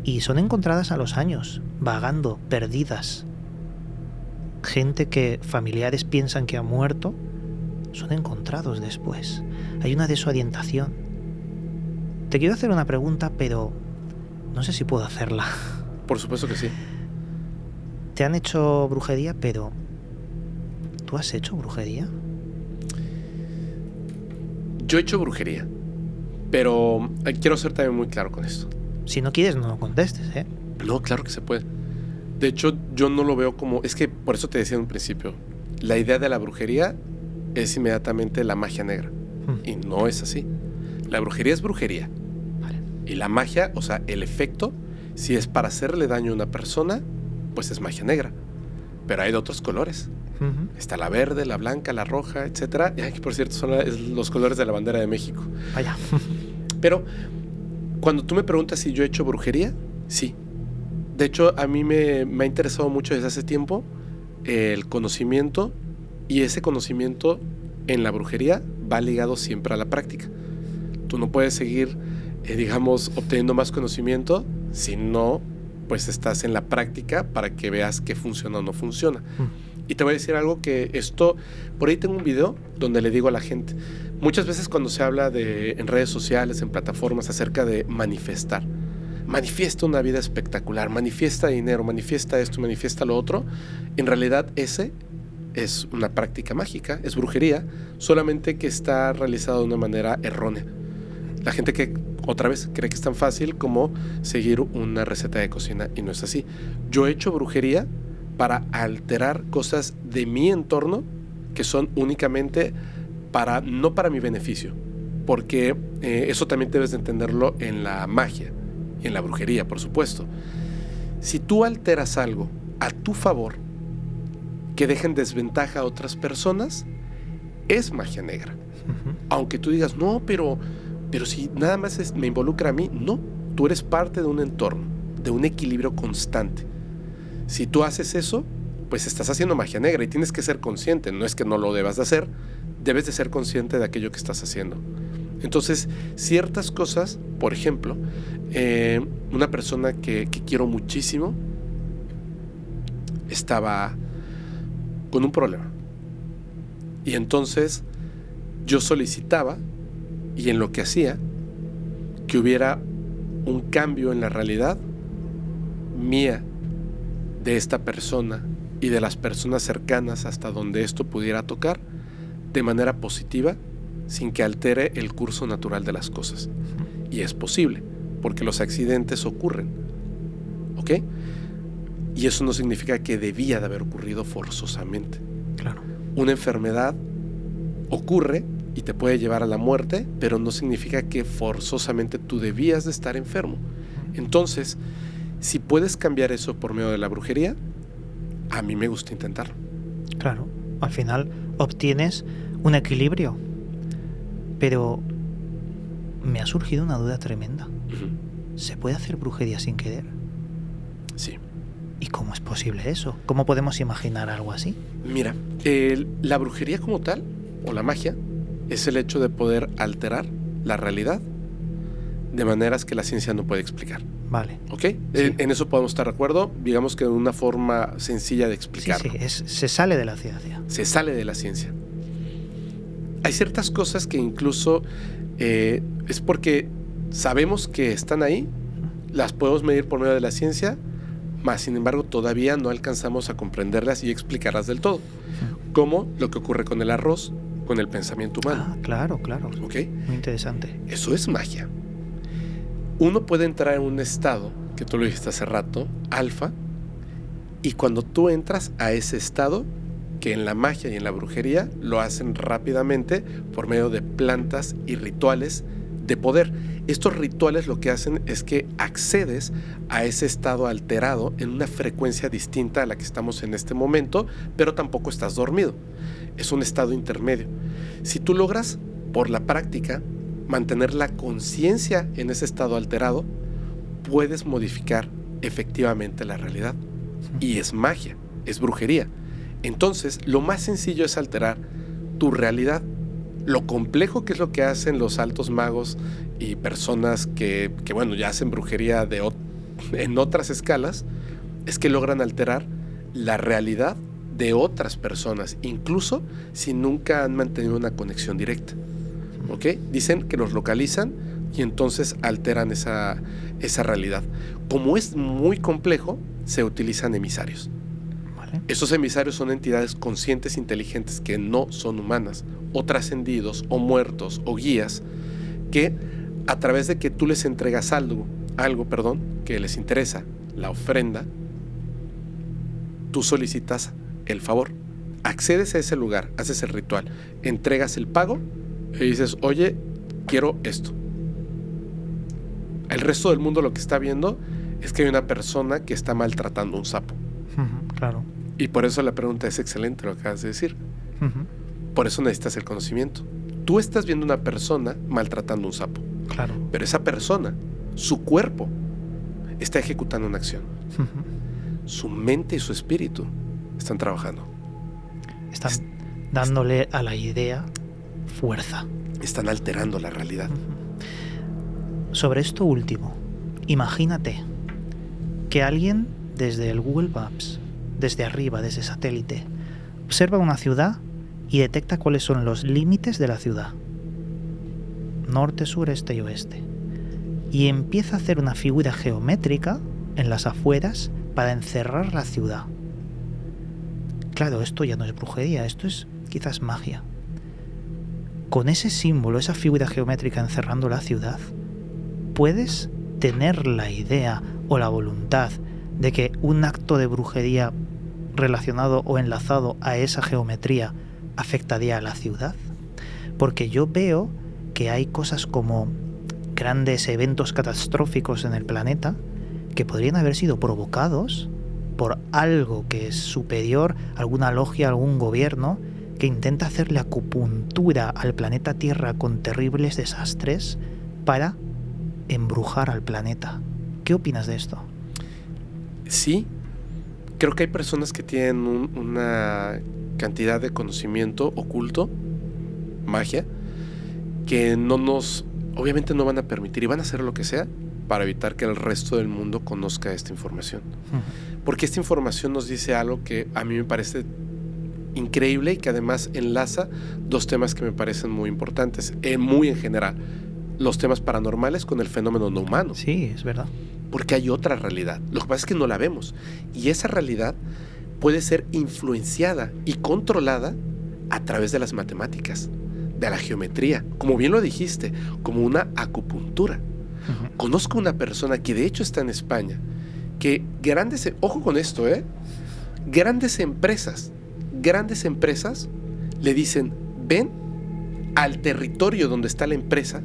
[SPEAKER 1] y son encontradas a los años, vagando, perdidas. Gente que familiares piensan que ha muerto, son encontrados después. Hay una desorientación. Te quiero hacer una pregunta, pero no sé si puedo hacerla.
[SPEAKER 2] Por supuesto que sí.
[SPEAKER 1] Te han hecho brujería, pero ¿tú has hecho brujería?
[SPEAKER 2] Yo he hecho brujería, pero quiero ser también muy claro con esto.
[SPEAKER 1] Si no quieres, no lo contestes, ¿eh?
[SPEAKER 2] No, claro que se puede. De hecho, yo no lo veo como... Es que por eso te decía en un principio, la idea de la brujería es inmediatamente la magia negra. Y no es así. La brujería es brujería.
[SPEAKER 1] Vale.
[SPEAKER 2] Y la magia, o sea, el efecto, si es para hacerle daño a una persona, pues es magia negra. Pero hay de otros colores. Está la verde, la blanca, la roja, etcétera. Y que por cierto son los colores de la bandera de México.
[SPEAKER 1] Vaya.
[SPEAKER 2] Pero cuando tú me preguntas si yo he hecho brujería, sí. De hecho, a mí me ha interesado mucho desde hace tiempo el conocimiento, y ese conocimiento en la brujería va ligado siempre a la práctica. Tú no puedes seguir, digamos, obteniendo más conocimiento si no, pues estás en la práctica para que veas qué funciona o no funciona. Y te voy a decir algo que esto, por ahí tengo un video donde le digo a la gente, muchas veces cuando se habla en redes sociales, en plataformas, acerca de manifestar, manifiesta una vida espectacular, manifiesta dinero, manifiesta esto, manifiesta lo otro, en realidad ese es una práctica mágica, es brujería, solamente que está realizado de una manera errónea. La gente que, otra vez, cree que es tan fácil como seguir una receta de cocina, y no es así. Yo he hecho brujería para alterar cosas de mi entorno que son únicamente no para mi beneficio, porque eso también debes de entenderlo en la magia y en la brujería, por supuesto. Si tú alteras algo a tu favor que deja en desventaja a otras personas, es magia negra. Aunque tú digas, no, pero si nada más me involucra a mí, no, tú eres parte de un entorno, de un equilibrio constante. Si tú haces eso, pues estás haciendo magia negra y tienes que ser consciente. No es que no lo debas de hacer, debes de ser consciente de aquello que estás haciendo. Entonces, ciertas cosas, por ejemplo, una persona que quiero muchísimo estaba con un problema. Y entonces yo solicitaba, y en lo que hacía, que hubiera un cambio en la realidad mía, de esta persona y de las personas cercanas hasta donde esto pudiera tocar, de manera positiva, sin que altere el curso natural de las cosas. Y es posible, porque los accidentes ocurren, ¿ok? Y eso no significa que debía de haber ocurrido forzosamente.
[SPEAKER 1] Claro.
[SPEAKER 2] Una enfermedad ocurre y te puede llevar a la muerte, pero no significa que forzosamente tú debías de estar enfermo. Entonces, si puedes cambiar eso por medio de la brujería, a mí me gusta intentarlo.
[SPEAKER 1] Claro, al final obtienes un equilibrio. Pero me ha surgido una duda tremenda. ¿Se puede hacer brujería sin querer?
[SPEAKER 2] Sí.
[SPEAKER 1] ¿Y cómo es posible eso? ¿Cómo podemos imaginar algo así?
[SPEAKER 2] Mira, la brujería como tal, o la magia, es el hecho de poder alterar la realidad de maneras que la ciencia no puede explicar.
[SPEAKER 1] Vale.
[SPEAKER 2] ¿Ok?
[SPEAKER 1] Sí.
[SPEAKER 2] En eso podemos estar de acuerdo, digamos que de una forma sencilla de explicarlo.
[SPEAKER 1] Sí, se sale de la ciencia.
[SPEAKER 2] Se sale de la ciencia. Hay ciertas cosas que incluso es porque sabemos que están ahí, las podemos medir por medio de la ciencia, mas sin embargo todavía no alcanzamos a comprenderlas y explicarlas del todo. Como lo que ocurre con el arroz, con el pensamiento humano.
[SPEAKER 1] Ah, claro.
[SPEAKER 2] ¿Ok?
[SPEAKER 1] Muy interesante.
[SPEAKER 2] Eso es magia. Uno puede entrar en un estado, que tú lo dijiste hace rato, alfa, y cuando tú entras a ese estado, que en la magia y en la brujería lo hacen rápidamente por medio de plantas y rituales de poder. Estos rituales lo que hacen es que accedes a ese estado alterado en una frecuencia distinta a la que estamos en este momento, pero tampoco estás dormido. Es un estado intermedio. Si tú logras, por la práctica, mantener la conciencia en ese estado alterado, puedes modificar efectivamente la realidad. Y es magia, es brujería. Entonces, lo más sencillo es alterar tu realidad. Lo complejo que es lo que hacen los altos magos y personas que bueno, ya hacen brujería en otras escalas, es que logran alterar la realidad de otras personas, incluso si nunca han mantenido una conexión directa. ¿Ok? Dicen que los localizan y entonces alteran esa realidad. Como es muy complejo, se utilizan emisarios.
[SPEAKER 1] Vale.
[SPEAKER 2] Esos emisarios son entidades conscientes, inteligentes, que no son humanas, o trascendidos, o muertos, o guías, que a través de que tú les entregas algo, que les interesa, la ofrenda, tú solicitas el favor. Accedes a ese lugar, haces el ritual, entregas el pago y dices, oye, quiero esto. El resto del mundo lo que está viendo es que hay una persona que está maltratando a un sapo.
[SPEAKER 1] Claro.
[SPEAKER 2] Y por eso la pregunta es excelente, lo que acabas de decir. Por eso necesitas el conocimiento. Tú estás viendo una persona maltratando a un sapo.
[SPEAKER 1] Claro.
[SPEAKER 2] Pero esa persona, su cuerpo, está ejecutando una acción. Su mente y su espíritu están trabajando.
[SPEAKER 1] Están dándole a la idea fuerza.
[SPEAKER 2] Están alterando la realidad.
[SPEAKER 1] Sobre esto último, imagínate que alguien desde el Google Maps, desde arriba, desde satélite, observa una ciudad y detecta cuáles son los límites de la ciudad. Norte, sur, este y oeste. Y empieza a hacer una figura geométrica en las afueras para encerrar la ciudad. Claro, esto ya no es brujería, esto es quizás magia. Con ese símbolo, esa figura geométrica encerrando la ciudad, puedes tener la idea o la voluntad de que un acto de brujería relacionado o enlazado a esa geometría afectaría a la ciudad. Porque yo veo que hay cosas como grandes eventos catastróficos en el planeta que podrían haber sido provocados por algo que es superior, alguna logia, algún gobierno que intenta hacerle acupuntura al planeta Tierra con terribles desastres para embrujar al planeta. ¿Qué opinas de esto?
[SPEAKER 2] Sí, creo que hay personas que tienen una cantidad de conocimiento oculto, magia, que obviamente no van a permitir y van a hacer lo que sea para evitar que el resto del mundo conozca esta información. Porque esta información nos dice algo que a mí me parece increíble y que además enlaza dos temas que me parecen muy importantes, muy en general. Los temas paranormales con el fenómeno no humano.
[SPEAKER 1] Sí, es verdad.
[SPEAKER 2] Porque hay otra realidad. Lo que pasa es que no la vemos. Y esa realidad puede ser influenciada y controlada a través de las matemáticas, de la geometría, como bien lo dijiste, como una acupuntura. Conozco una persona que de hecho está en España, que ojo con esto, grandes empresas le dicen, ven al territorio donde está la empresa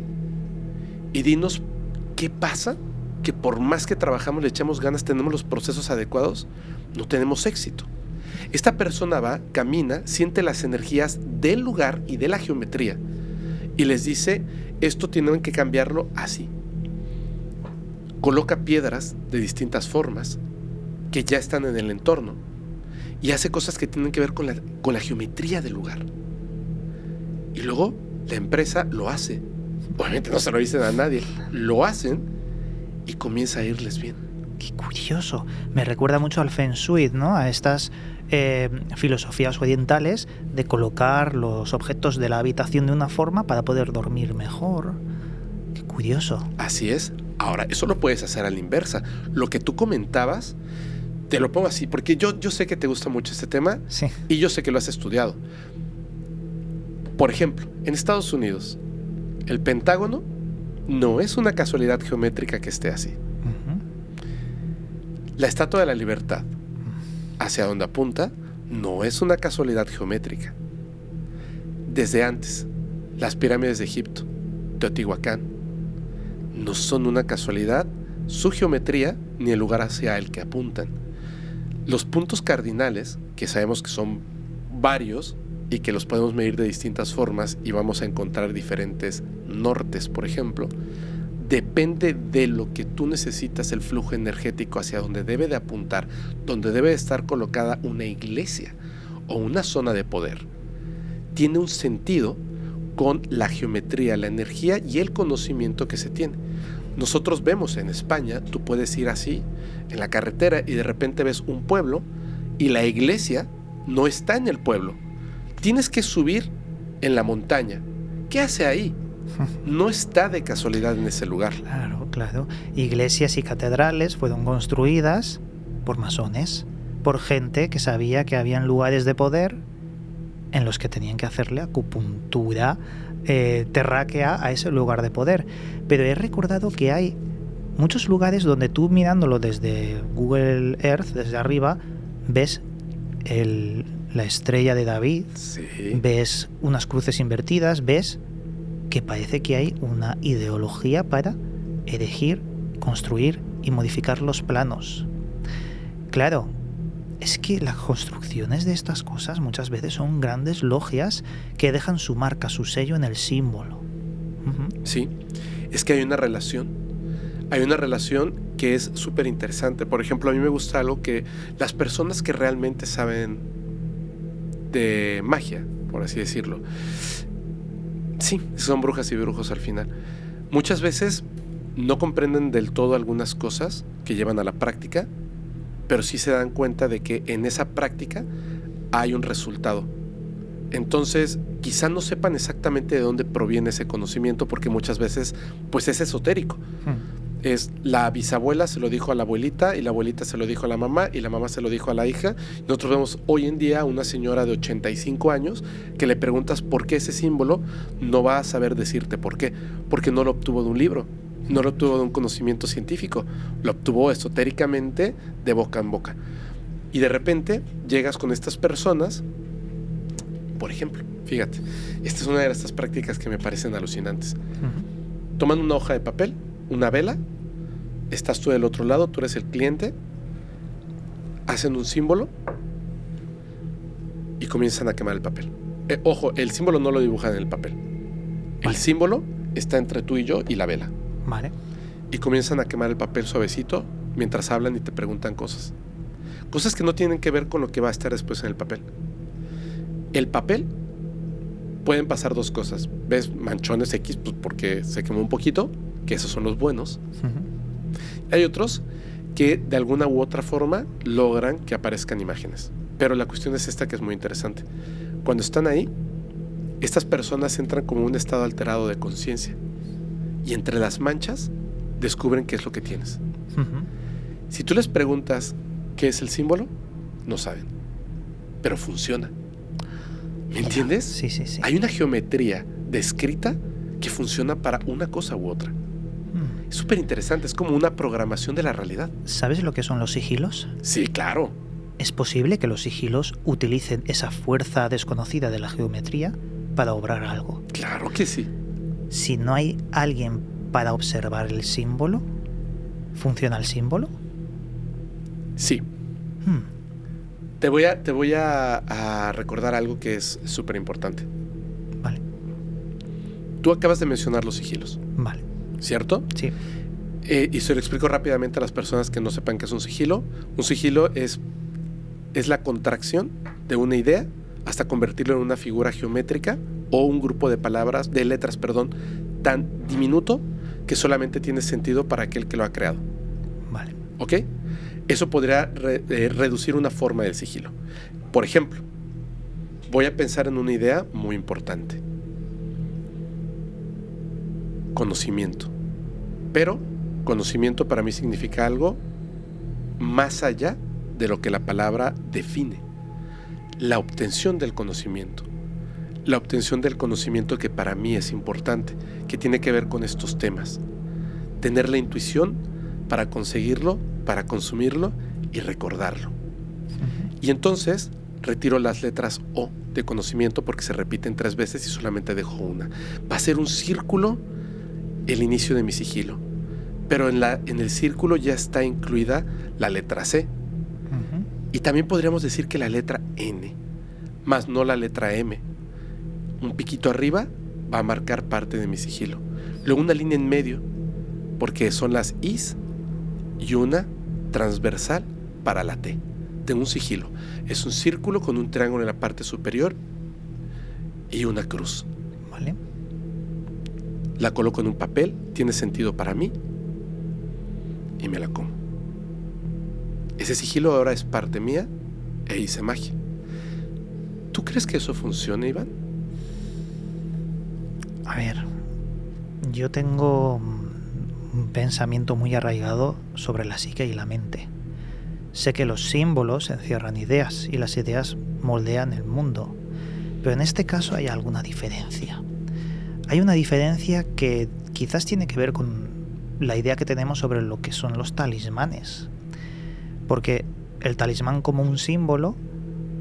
[SPEAKER 2] y dinos qué pasa, que por más que trabajamos, le echamos ganas, tenemos los procesos adecuados, no tenemos éxito. Esta persona va, camina, siente las energías del lugar y de la geometría y les dice, esto tienen que cambiarlo así. Coloca piedras de distintas formas que ya están en el entorno y hace cosas que tienen que ver con la geometría del lugar. Y luego la empresa lo hace. Obviamente no se lo dicen a nadie. Lo hacen y comienza a irles bien.
[SPEAKER 1] Qué curioso. Me recuerda mucho al Feng Shui, ¿no? A estas filosofías orientales de colocar los objetos de la habitación de una forma para poder dormir mejor. Qué curioso.
[SPEAKER 2] Así es. Ahora, eso lo puedes hacer a la inversa. Lo que tú comentabas, te lo pongo así, porque yo sé que te gusta mucho este tema.
[SPEAKER 1] Sí.
[SPEAKER 2] Y yo sé que lo has estudiado. Por ejemplo, en Estados Unidos, el Pentágono no es una casualidad geométrica que esté así. La Estatua de la Libertad, hacia donde apunta, no es una casualidad geométrica. Desde antes, las pirámides de Egipto, Teotihuacán, no son una casualidad su geometría ni el lugar hacia el que apuntan. Los puntos cardinales, que sabemos que son varios y que los podemos medir de distintas formas y vamos a encontrar diferentes nortes, por ejemplo, depende de lo que tú necesitas el flujo energético hacia donde debe de apuntar, donde debe de estar colocada una iglesia o una zona de poder. Tiene un sentido con la geometría, la energía y el conocimiento que se tiene. Nosotros vemos en España, tú puedes ir así en la carretera y de repente ves un pueblo y la iglesia no está en el pueblo. Tienes que subir en la montaña. ¿Qué hace ahí? No está de casualidad en ese lugar.
[SPEAKER 1] Claro, claro. Iglesias y catedrales fueron construidas por masones, por gente que sabía que habían lugares de poder en los que tenían que hacerle acupuntura terráquea a ese lugar de poder. Pero he recordado que hay muchos lugares donde tú, mirándolo desde Google Earth, desde arriba, ves la estrella de David,
[SPEAKER 2] Sí.
[SPEAKER 1] ves unas cruces invertidas, ves que parece que hay una ideología para erigir, construir y modificar los planos. Claro, es que las construcciones de estas cosas muchas veces son grandes logias que dejan su marca, su sello en el símbolo.
[SPEAKER 2] Sí, es que hay una relación. Hay una relación que es súper interesante. Por ejemplo, a mí me gusta algo que las personas que realmente saben de magia, por así decirlo, sí, son brujas y brujos al final. Muchas veces no comprenden del todo algunas cosas que llevan a la práctica, pero sí se dan cuenta de que en esa práctica hay un resultado. Entonces, quizá no sepan exactamente de dónde proviene ese conocimiento, porque muchas veces pues es esotérico. Es la bisabuela se lo dijo a la abuelita y la abuelita se lo dijo a la mamá y la mamá se lo dijo a la hija. Nosotros vemos hoy en día a una señora de 85 años que le preguntas por qué ese símbolo, no va a saber decirte por qué, porque no lo obtuvo de un libro, no lo obtuvo de un conocimiento científico, lo obtuvo esotéricamente de boca en boca. Y de repente llegas con estas personas, por ejemplo, fíjate, esta es una de estas prácticas que me parecen alucinantes. Toman una hoja de papel, una vela, estás tú del otro lado, tú eres el cliente, hacen un símbolo y comienzan a quemar el papel. Ojo, el símbolo no lo dibujan en el papel. El símbolo está entre tú y yo y la vela.
[SPEAKER 1] Vale.
[SPEAKER 2] Y comienzan a quemar el papel suavecito mientras hablan y te preguntan cosas. Cosas que no tienen que ver con lo que va a estar después en el papel. El papel, pueden pasar dos cosas. Ves manchones X, pues porque se quemó un poquito, que esos son los buenos. Hay otros que de alguna u otra forma logran que aparezcan imágenes. Pero la cuestión es esta, que es muy interesante. Cuando están ahí, estas personas entran como en un estado alterado de conciencia. Y entre las manchas descubren qué es lo que tienes. Si tú les preguntas qué es el símbolo, no saben. Pero funciona. ¿Me entiendes?
[SPEAKER 1] Sí, sí, sí.
[SPEAKER 2] Hay una geometría descrita que funciona para una cosa u otra. Es súper interesante, es como una programación de la realidad.
[SPEAKER 1] ¿Sabes lo que son los sigilos?
[SPEAKER 2] Sí, claro.
[SPEAKER 1] ¿Es posible que los sigilos utilicen esa fuerza desconocida de la geometría para obrar algo?
[SPEAKER 2] Claro que sí.
[SPEAKER 1] Si no hay alguien para observar el símbolo, ¿funciona el símbolo?
[SPEAKER 2] Sí. Te voy a recordar algo que es súper importante.
[SPEAKER 1] Vale.
[SPEAKER 2] Tú acabas de mencionar los sigilos.
[SPEAKER 1] Vale.
[SPEAKER 2] ¿Cierto?
[SPEAKER 1] Sí.
[SPEAKER 2] Y se lo explico rápidamente a las personas que no sepan qué es un sigilo. Un sigilo es la contracción de una idea hasta convertirlo en una figura geométrica o un grupo de palabras, de letras, tan diminuto que solamente tiene sentido para aquel que lo ha creado.
[SPEAKER 1] Vale.
[SPEAKER 2] ¿Ok? Eso podría reducir una forma del sigilo. Por ejemplo, voy a pensar en una idea muy importante. Conocimiento. Pero conocimiento para mí significa algo más allá de lo que la palabra define. La obtención del conocimiento. La obtención del conocimiento que para mí es importante, que tiene que ver con estos temas. Tener la intuición para conseguirlo, para consumirlo y recordarlo. Y entonces retiro las letras O de conocimiento porque se repiten 3 veces y solamente dejo una. Va a ser un círculo el inicio de mi sigilo. Pero en el círculo ya está incluida la letra C.
[SPEAKER 1] Ujú.
[SPEAKER 2] Y también podríamos decir que la letra N, más no la letra M. Un piquito arriba va a marcar parte de mi sigilo. Luego una línea en medio, porque son las Is, y una transversal para la T. Tengo un sigilo. Es un círculo con un triángulo en la parte superior y una cruz.
[SPEAKER 1] ¿Vale?
[SPEAKER 2] La coloco en un papel, tiene sentido para mí y me la como. Ese sigilo ahora es parte mía e hice magia. ¿Tú crees que eso funcione, Iván?
[SPEAKER 1] A ver, yo tengo un pensamiento muy arraigado sobre la psique y la mente. Sé que los símbolos encierran ideas y las ideas moldean el mundo, pero en este caso hay alguna diferencia. Hay una diferencia que quizás tiene que ver con la idea que tenemos sobre lo que son los talismanes. Porque el talismán como un símbolo,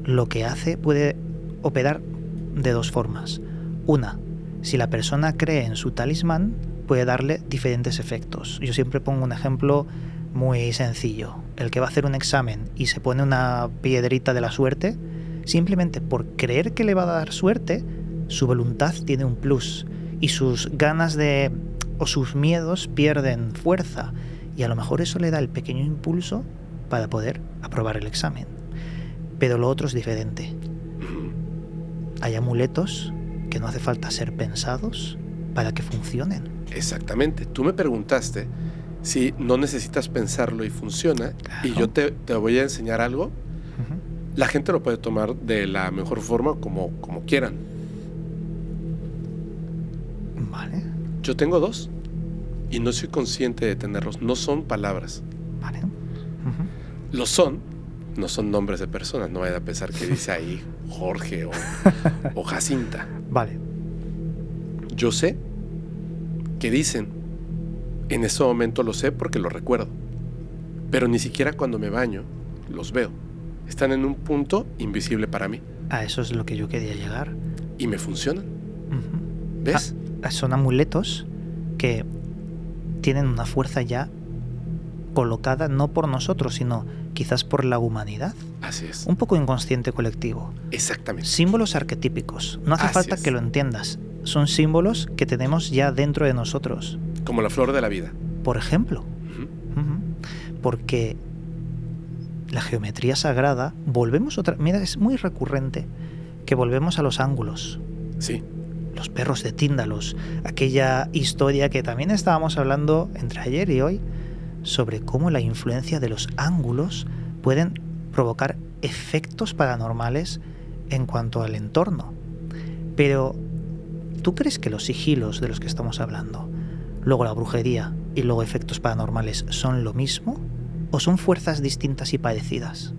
[SPEAKER 1] lo que hace puede operar de 2 formas. Una, si la persona cree en su talismán, puede darle diferentes efectos. Yo siempre pongo un ejemplo muy sencillo. El que va a hacer un examen y se pone una piedrita de la suerte, simplemente por creer que le va a dar suerte, su voluntad tiene un plus y sus ganas o sus miedos pierden fuerza, y a lo mejor eso le da el pequeño impulso para poder aprobar el examen. Pero lo otro es diferente. Hay amuletos que no hace falta ser pensados para que funcionen.
[SPEAKER 2] Exactamente. Tú me preguntaste si no necesitas pensarlo y funciona. Claro. Y yo te voy a enseñar algo. Uh-huh. La gente lo puede tomar de la mejor forma como quieran.
[SPEAKER 1] Vale.
[SPEAKER 2] Yo tengo 2 y no soy consciente de tenerlos. No son palabras.
[SPEAKER 1] Vale. Uh-huh.
[SPEAKER 2] Lo son. No son nombres de personas. No vayan a pensar que dice ahí Jorge o Jacinta.
[SPEAKER 1] Vale.
[SPEAKER 2] Yo sé que dicen. En ese momento lo sé porque lo recuerdo. Pero ni siquiera cuando me baño los veo. Están en un punto invisible para mí.
[SPEAKER 1] A eso es lo que yo quería llegar.
[SPEAKER 2] Y me funcionan.
[SPEAKER 1] Uh-huh.
[SPEAKER 2] ¿Ves?
[SPEAKER 1] Son amuletos que tienen una fuerza ya colocada no por nosotros, sino quizás por la humanidad.
[SPEAKER 2] Así es.
[SPEAKER 1] Un poco inconsciente colectivo.
[SPEAKER 2] Exactamente.
[SPEAKER 1] Símbolos arquetípicos. No hace
[SPEAKER 2] Así
[SPEAKER 1] falta
[SPEAKER 2] es.
[SPEAKER 1] que lo entiendas. Son símbolos que tenemos ya dentro de nosotros.
[SPEAKER 2] Como la flor de la vida.
[SPEAKER 1] Por ejemplo.
[SPEAKER 2] Uh-huh.
[SPEAKER 1] Uh-huh. Porque la geometría sagrada, volvemos otra... Mira, es muy recurrente que volvemos a los ángulos.
[SPEAKER 2] Sí.
[SPEAKER 1] Los perros de Tíndalos. Aquella historia que también estábamos hablando entre ayer y hoy sobre cómo la influencia de los ángulos pueden provocar efectos paranormales en cuanto al entorno. Pero, ¿tú crees que los sigilos de los que estamos hablando, luego la brujería y luego efectos paranormales son lo mismo? ¿O son fuerzas distintas y parecidas?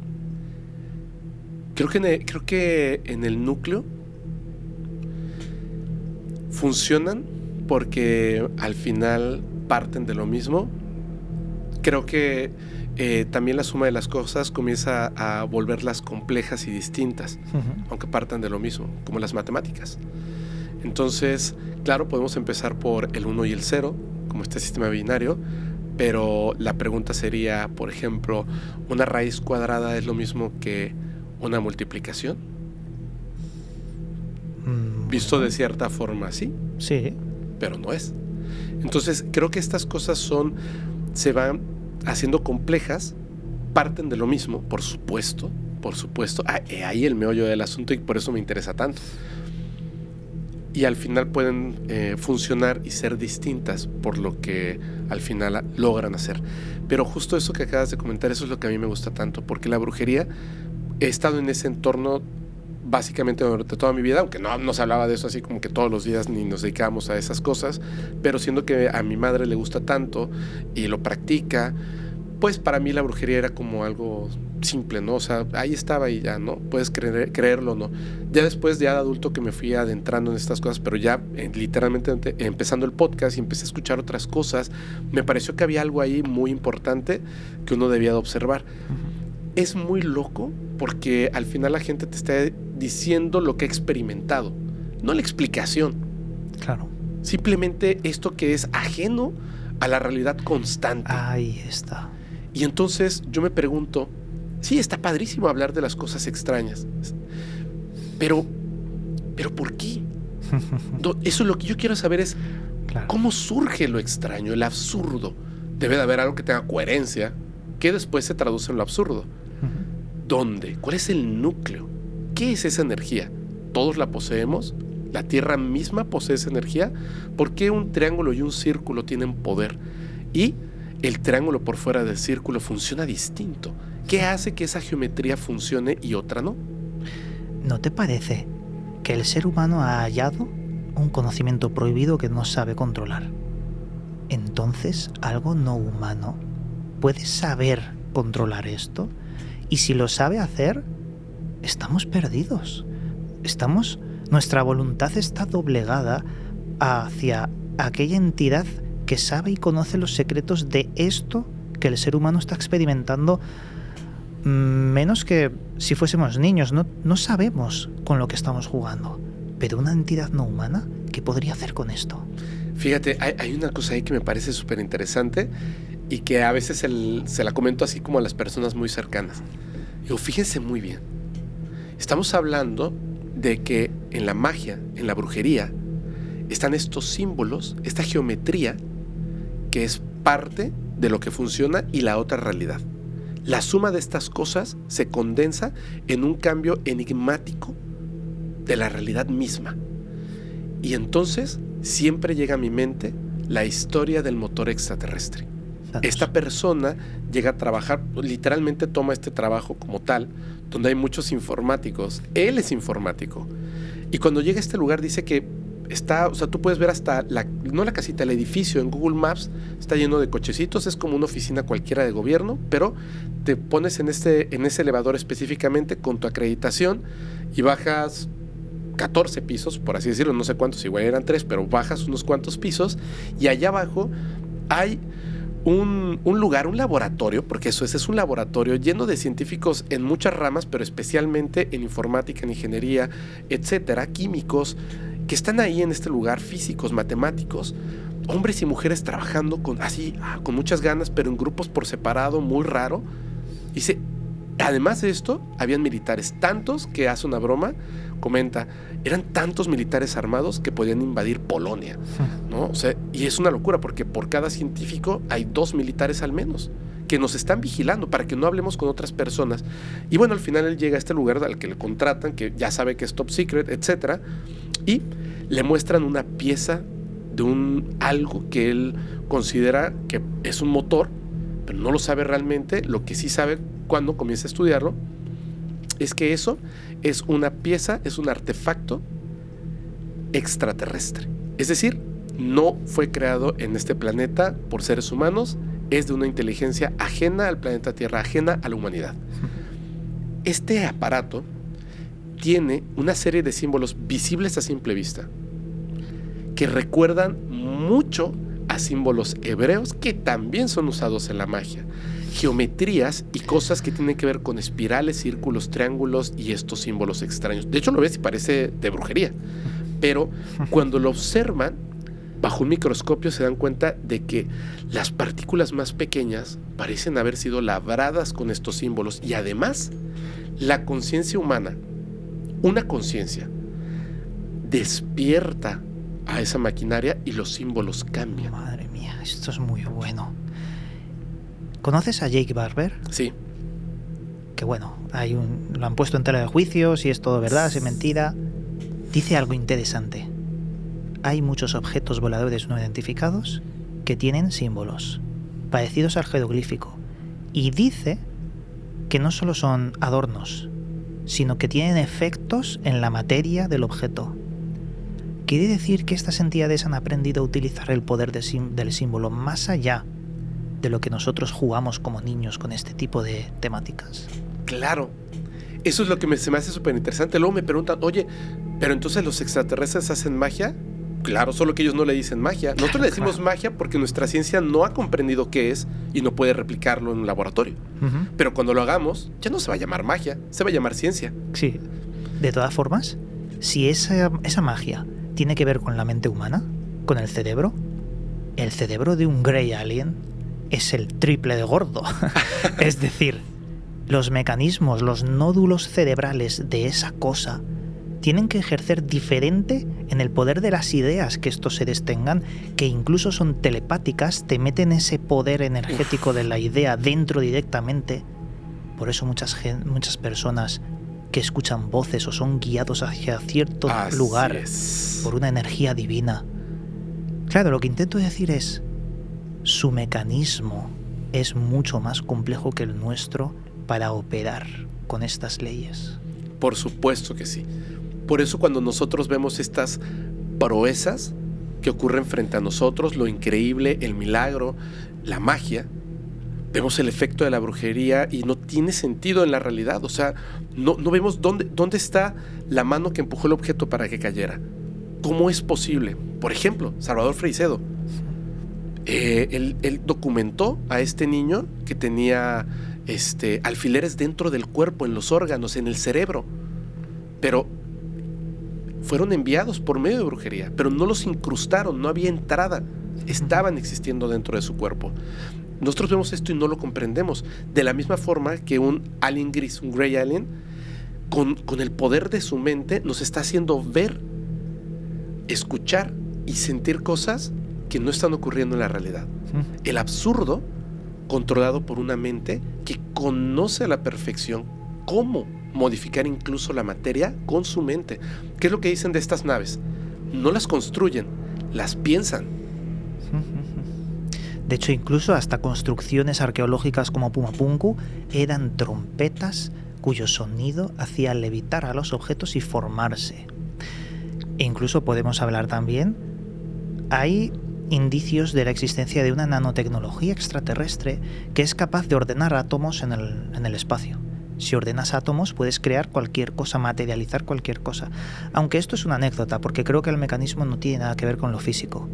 [SPEAKER 2] Creo que en el núcleo funcionan porque al final parten de lo mismo. Creo que también la suma de las cosas comienza a volverlas complejas y distintas, uh-huh. Aunque partan de lo mismo, como las matemáticas. Entonces, claro, podemos empezar por el 1 y el 0, como este sistema binario, pero la pregunta sería, por ejemplo, ¿una raíz cuadrada es lo mismo que una multiplicación? Visto de cierta forma, sí.
[SPEAKER 1] Sí.
[SPEAKER 2] Pero no es. Entonces, creo que estas cosas se van haciendo complejas, parten de lo mismo, por supuesto. Ahí el meollo del asunto y por eso me interesa tanto. Y al final pueden funcionar y ser distintas por lo que al final logran hacer. Pero justo eso que acabas de comentar, eso es lo que a mí me gusta tanto, porque la brujería, he estado en ese entorno básicamente durante toda mi vida, aunque no se hablaba de eso así como que todos los días ni nos dedicábamos a esas cosas, pero siendo que a mi madre le gusta tanto y lo practica, pues para mí la brujería era como algo simple, ¿no? O sea, ahí estaba y ya, ¿no? Puedes creerlo o no. Ya después, ya de adulto, que me fui adentrando en estas cosas, pero ya literalmente empezando el podcast y empecé a escuchar otras cosas, me pareció que había algo ahí muy importante que uno debía de observar. es muy loco porque al final la gente te está diciendo lo que ha experimentado, no la explicación.
[SPEAKER 1] Claro.
[SPEAKER 2] Simplemente esto que es ajeno a la realidad constante.
[SPEAKER 1] Ahí está.
[SPEAKER 2] Y entonces yo me pregunto, sí, está padrísimo hablar de las cosas extrañas, pero ¿por qué? Eso es lo que yo quiero saber es
[SPEAKER 1] Claro.
[SPEAKER 2] cómo surge lo extraño, el absurdo. Debe de haber algo que tenga coherencia, que después se traduce en lo absurdo.
[SPEAKER 1] Ujú.
[SPEAKER 2] ¿Dónde? ¿Cuál es el núcleo? ¿Qué es esa energía? ¿Todos la poseemos? ¿La Tierra misma posee esa energía? ¿Por qué un triángulo y un círculo tienen poder? Y el triángulo por fuera del círculo funciona distinto. ¿Qué hace que esa geometría funcione y otra no?
[SPEAKER 1] ¿No te parece que el ser humano ha hallado un conocimiento prohibido que no sabe controlar? Entonces, algo no humano puede saber controlar esto, y si lo sabe hacer, estamos perdidos. Nuestra voluntad está doblegada hacia aquella entidad que sabe y conoce los secretos de esto que el ser humano está experimentando, menos que si fuésemos niños. No sabemos con lo que estamos jugando, pero una entidad no humana, ¿qué podría hacer con esto?
[SPEAKER 2] Fíjate, hay una cosa ahí que me parece súper interesante y que a veces se la comento así como a las personas muy cercanas. Digo, fíjense muy bien, estamos hablando de que en la magia, en la brujería, están estos símbolos, esta geometría que es parte de lo que funciona y la otra realidad. La suma de estas cosas se condensa en un cambio enigmático de la realidad misma. Y entonces siempre llega a mi mente la historia del motor extraterrestre. Esta persona llega a trabajar, literalmente toma este trabajo como tal, donde hay muchos informáticos. Él es informático. Y cuando llega a este lugar dice que está, o sea, tú puedes ver hasta, no la casita, el edificio en Google Maps está lleno de cochecitos, es como una oficina cualquiera de gobierno, pero te pones en ese elevador específicamente con tu acreditación y bajas 14 pisos, por así decirlo, no sé cuántos, igual eran 3, pero bajas unos cuantos pisos y allá abajo hay un lugar, un laboratorio, porque eso es un laboratorio lleno de científicos en muchas ramas, pero especialmente en informática, en ingeniería, etcétera, químicos, que están ahí en este lugar, físicos, matemáticos, hombres y mujeres trabajando con muchas ganas, pero en grupos por separado, muy raro. Dice, además de esto, habían militares, tantos que hace una broma, comenta, eran tantos militares armados que podían invadir Polonia, ¿no? O sea, y es una locura porque por cada científico hay 2 militares al menos que nos están vigilando para que no hablemos con otras personas. Y bueno, al final él llega a este lugar al que le contratan, que ya sabe que es top secret, etcétera, y le muestran una pieza de algo que él considera que es un motor, pero no lo sabe realmente. Lo que sí sabe cuando comienza a estudiarlo es que eso es una pieza, es un artefacto extraterrestre. Es decir, no fue creado en este planeta por seres humanos, es de una inteligencia ajena al planeta Tierra, ajena a la humanidad. Este aparato tiene una serie de símbolos visibles a simple vista que recuerdan mucho a símbolos hebreos que también son usados en la magia. Geometrías y cosas que tienen que ver con espirales, círculos, triángulos y estos símbolos extraños. De hecho, lo ves y parece de brujería. Pero cuando lo observan bajo un microscopio se dan cuenta de que las partículas más pequeñas parecen haber sido labradas con estos símbolos. Y además, la conciencia humana, una conciencia, despierta a esa maquinaria y los símbolos cambian.
[SPEAKER 1] Madre mía, esto es muy bueno. ¿Conoces a Jake Barber?
[SPEAKER 2] Sí.
[SPEAKER 1] Que bueno, lo han puesto en tela de juicio, si es todo verdad, si es mentira. Dice algo interesante. Hay muchos objetos voladores no identificados que tienen símbolos parecidos al jeroglífico. Y dice que no solo son adornos, sino que tienen efectos en la materia del objeto. Quiere decir que estas entidades han aprendido a utilizar el poder del símbolo más allá de lo que nosotros jugamos como niños con este tipo de temáticas.
[SPEAKER 2] Claro, eso es lo que se me hace súper interesante. Luego me preguntan, oye, ¿pero entonces los extraterrestres hacen magia? Claro, solo que ellos no le dicen magia. Nosotros le decimos magia porque nuestra ciencia no ha comprendido qué es y no puede replicarlo en un laboratorio. Pero cuando lo hagamos, ya no se va a llamar magia, se va a llamar ciencia.
[SPEAKER 1] Sí. De todas formas, si esa magia tiene que ver con la mente humana, con el cerebro de un Grey Alien es el triple de gordo. Es decir, los mecanismos, los nódulos cerebrales de esa cosa tienen que ejercer diferente en el poder de las ideas que estos seres tengan, que incluso son telepáticas, te meten ese poder energético de la idea dentro directamente. Por eso muchas personas que escuchan voces o son guiados hacia cierto lugar por una energía divina. Claro, lo que intento decir es, su mecanismo es mucho más complejo que el nuestro para operar con estas leyes.
[SPEAKER 2] Por supuesto que sí. Por eso cuando nosotros vemos estas proezas que ocurren frente a nosotros, lo increíble, el milagro, la magia, vemos el efecto de la brujería y no tiene sentido en la realidad. O sea, no vemos dónde está la mano que empujó el objeto para que cayera. ¿Cómo es posible? Por ejemplo, Salvador Freixedo. Él documentó a este niño que tenía alfileres dentro del cuerpo, en los órganos, en el cerebro. Pero fueron enviados por medio de brujería, pero no los incrustaron, no había entrada. Estaban existiendo dentro de su cuerpo. Nosotros vemos esto y no lo comprendemos. De la misma forma que un alien gris, un Grey Alien, con el poder de su mente, nos está haciendo ver, escuchar y sentir cosas que no están ocurriendo en la realidad. El absurdo controlado por una mente que conoce a la perfección cómo modificar incluso la materia con su mente. ¿Qué es lo que dicen de estas naves? No las construyen, las piensan.
[SPEAKER 1] De hecho, incluso hasta construcciones arqueológicas como Pumapunku eran trompetas cuyo sonido hacía levitar a los objetos y formarse. E incluso podemos hablar también, hay indicios de la existencia de una nanotecnología extraterrestre que es capaz de ordenar átomos en el espacio. Si ordenas átomos puedes crear cualquier cosa, materializar cualquier cosa. Aunque esto es una anécdota, porque creo que el mecanismo no tiene nada que ver con lo físico.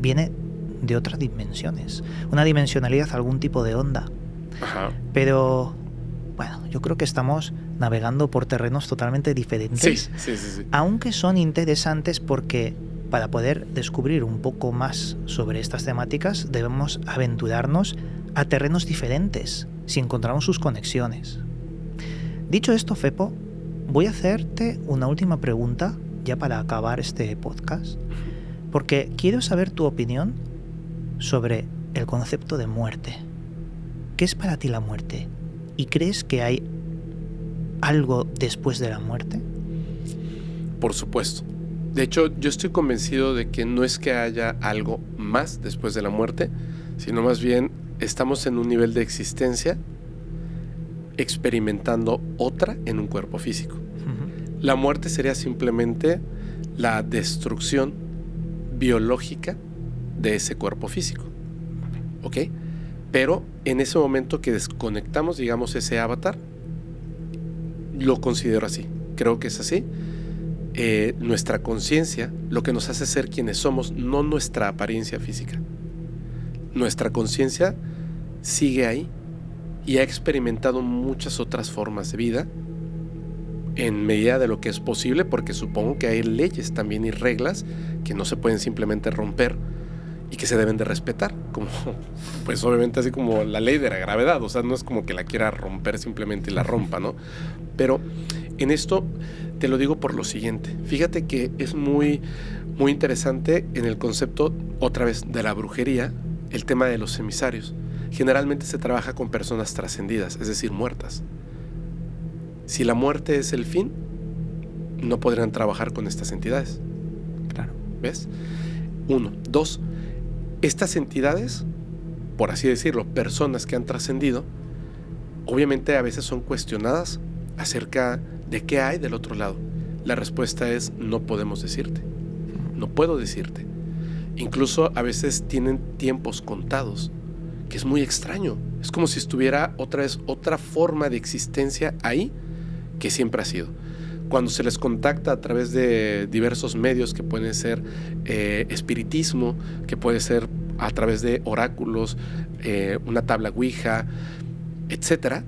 [SPEAKER 1] Viene de otras dimensiones, una dimensionalidad, algún tipo de onda.
[SPEAKER 2] Ajá.
[SPEAKER 1] Pero bueno, yo creo que estamos navegando por terrenos totalmente diferentes.
[SPEAKER 2] Sí.
[SPEAKER 1] Aunque son interesantes porque para poder descubrir un poco más sobre estas temáticas debemos aventurarnos a terrenos diferentes si encontramos sus conexiones. Dicho esto, Fepo, voy a hacerte una última pregunta ya para acabar este podcast, porque quiero saber tu opinión sobre el concepto de muerte. ¿Qué es para ti la muerte? ¿Y crees que hay algo después de la muerte?
[SPEAKER 2] Por supuesto. De hecho, yo estoy convencido de que no es que haya algo más después de la muerte, sino más bien estamos en un nivel de existencia experimentando otra en un cuerpo físico. La muerte sería simplemente la destrucción biológica de ese cuerpo físico. ¿Ok? Pero en ese momento que desconectamos, digamos, ese avatar, lo considero así. Creo que es así. Nuestra conciencia, lo que nos hace ser quienes somos, no nuestra apariencia física. Nuestra conciencia sigue ahí y ha experimentado muchas otras formas de vida en medida de lo que es posible, porque supongo que hay leyes también y reglas que no se pueden simplemente romper y que se deben de respetar, como pues obviamente así como la ley de la gravedad. O sea, no es como que la quiera romper simplemente y la rompa, ¿no? Pero en esto te lo digo por lo siguiente. Fíjate que es muy, muy interesante en el concepto, otra vez, de la brujería, el tema de los emisarios. Generalmente se trabaja con personas trascendidas, es decir, muertas. Si la muerte es el fin, no podrían trabajar con estas entidades.
[SPEAKER 1] Claro.
[SPEAKER 2] ¿Ves? 1. 2. Estas entidades, por así decirlo, personas que han trascendido, obviamente a veces son cuestionadas acerca de qué hay del otro lado. La respuesta es: no podemos decirte. No puedo decirte. Incluso a veces tienen tiempos contados, que es muy extraño. Es como si estuviera otra vez otra forma de existencia ahí que siempre ha sido. cuando se les contacta a través de diversos medios, que pueden ser espiritismo, que puede ser a través de oráculos, una tabla Ouija, etcétera,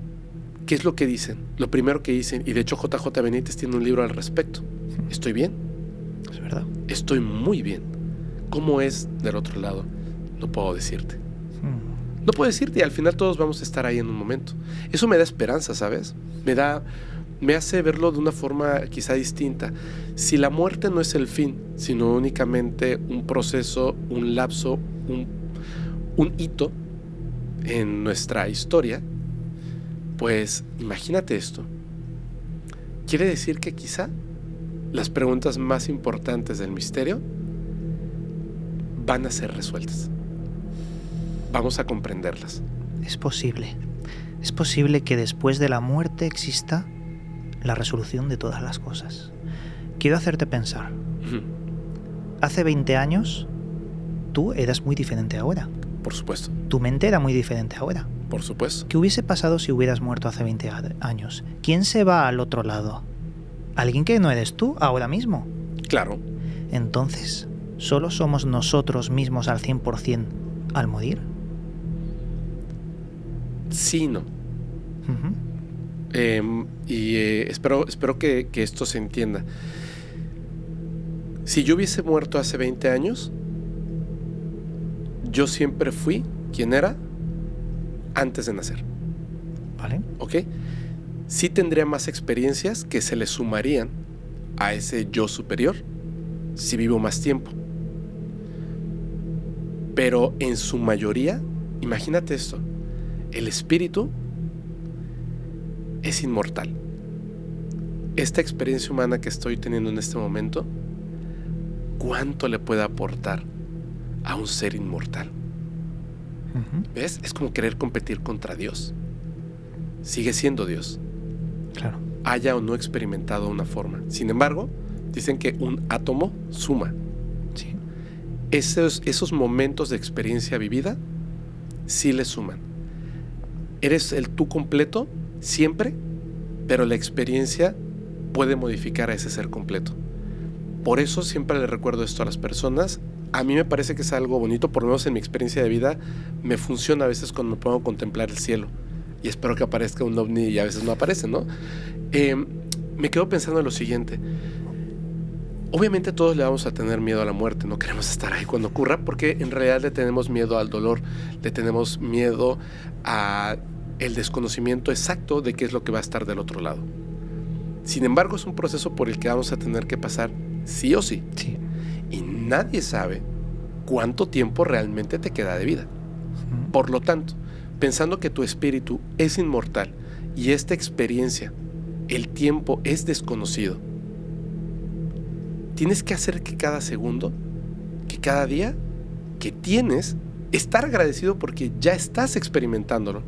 [SPEAKER 2] ¿qué es lo que dicen? Lo primero que dicen, y de hecho JJ Benítez tiene un libro al respecto: estoy bien.
[SPEAKER 1] Es verdad.
[SPEAKER 2] Estoy muy bien. ¿Cómo es del otro lado? No puedo decirte. No puedo decirte, y al final todos vamos a estar ahí en un momento. Eso me da esperanza, ¿sabes? Me hace verlo de una forma quizá distinta. Si la muerte no es el fin, sino únicamente un proceso, un lapso, un hito en nuestra historia, pues imagínate esto. Quiere decir que quizá las preguntas más importantes del misterio van a ser resueltas. Vamos a comprenderlas.
[SPEAKER 1] Es posible. Es posible que después de la muerte exista la resolución de todas las cosas. Quiero hacerte pensar. Hace 20 años, tú eras muy diferente ahora.
[SPEAKER 2] Por supuesto.
[SPEAKER 1] Tu mente era muy diferente ahora.
[SPEAKER 2] Por supuesto.
[SPEAKER 1] ¿Qué hubiese pasado si hubieras muerto hace 20 años? ¿Quién se va al otro lado? ¿Alguien que no eres tú ahora mismo?
[SPEAKER 2] Claro.
[SPEAKER 1] Entonces, ¿solo somos nosotros mismos al 100% al morir?
[SPEAKER 2] Sí, no. Espero que esto se entienda. Si yo hubiese muerto hace 20 años, yo siempre fui quien era antes de nacer.
[SPEAKER 1] ¿Vale?
[SPEAKER 2] ¿Ok? Sí tendría más experiencias que se le sumarían a ese yo superior si vivo más tiempo. Pero en su mayoría, imagínate esto: el espíritu es inmortal. Esta experiencia humana que estoy teniendo en este momento, ¿cuánto le puede aportar a un ser inmortal? ¿Ves? Es como querer competir contra Dios. Sigue siendo Dios.
[SPEAKER 1] Claro.
[SPEAKER 2] Haya o no experimentado una forma. Sin embargo, dicen que un átomo suma.
[SPEAKER 1] Sí.
[SPEAKER 2] Esos momentos de experiencia vivida sí le suman. Eres el tú completo siempre, pero la experiencia puede modificar a ese ser completo. Por eso siempre le recuerdo esto a las personas. A mí me parece que es algo bonito, por lo menos en mi experiencia de vida, me funciona a veces cuando me pongo a contemplar el cielo y espero que aparezca un ovni y a veces no aparece, ¿no? Me quedo pensando en lo siguiente. Obviamente todos le vamos a tener miedo a la muerte, no queremos estar ahí cuando ocurra, porque en realidad le tenemos miedo al dolor, le tenemos miedo a el desconocimiento exacto de qué es lo que va a estar del otro lado. Sin embargo, es un proceso por el que vamos a tener que pasar sí o sí.
[SPEAKER 1] Sí.
[SPEAKER 2] Y nadie sabe cuánto tiempo realmente te queda de vida. Por lo tanto, pensando que tu espíritu es inmortal y esta experiencia, el tiempo es desconocido, tienes que hacer que cada segundo, que cada día que tienes, estar agradecido porque ya estás experimentándolo.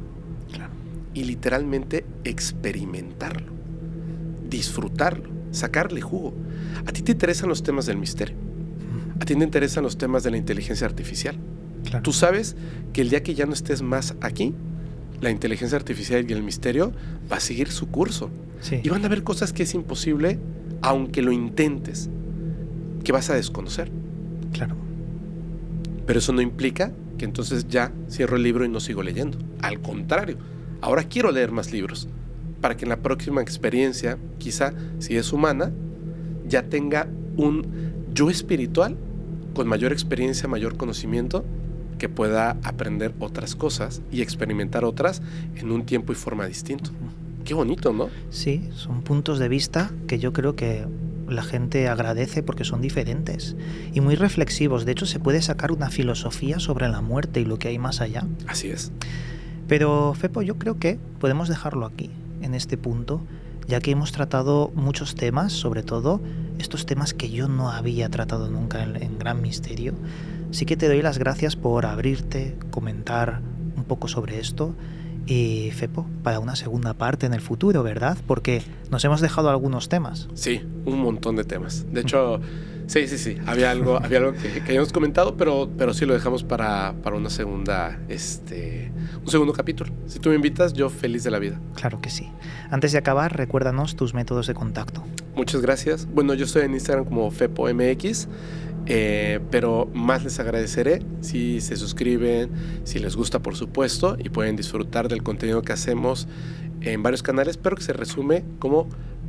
[SPEAKER 1] Claro.
[SPEAKER 2] Y literalmente experimentarlo, disfrutarlo, sacarle jugo. A ti te interesan los temas del misterio. A ti te interesan los temas de la inteligencia artificial.
[SPEAKER 1] Claro.
[SPEAKER 2] Tú sabes que el día que ya no estés más aquí, la inteligencia artificial y el misterio va a seguir su curso.
[SPEAKER 1] Sí.
[SPEAKER 2] Y van a haber cosas que es imposible, aunque lo intentes, que vas a desconocer.
[SPEAKER 1] Claro.
[SPEAKER 2] Pero eso no implica que entonces ya cierro el libro y no sigo leyendo. Al contrario, ahora quiero leer más libros para que en la próxima experiencia, quizá si es humana, ya tenga un yo espiritual con mayor experiencia, mayor conocimiento, que pueda aprender otras cosas y experimentar otras en un tiempo y forma distinto. Qué bonito, ¿no?
[SPEAKER 1] Sí, son puntos de vista que yo creo que la gente agradece porque son diferentes y muy reflexivos. De hecho, se puede sacar una filosofía sobre la muerte y lo que hay más allá.
[SPEAKER 2] Así es.
[SPEAKER 1] Pero, Fepo, yo creo que podemos dejarlo aquí, en este punto, ya que hemos tratado muchos temas, sobre todo estos temas que yo no había tratado nunca en Gran Misterio. Sí que te doy las gracias por abrirte, comentar un poco sobre esto. Y, Fepo, para una segunda parte en el futuro, ¿verdad? Porque nos hemos dejado algunos temas.
[SPEAKER 2] Sí, un montón de temas. De hecho, sí. Había algo que habíamos comentado, pero sí lo dejamos para una segunda, un segundo capítulo. Si tú me invitas, yo feliz de la vida.
[SPEAKER 1] Claro que sí. Antes de acabar, recuérdanos tus métodos de contacto.
[SPEAKER 2] Muchas gracias. Bueno, yo estoy en Instagram como FepoMX, pero más les agradeceré si se suscriben, si les gusta, por supuesto, y pueden disfrutar del contenido que hacemos en varios canales, pero que se resume como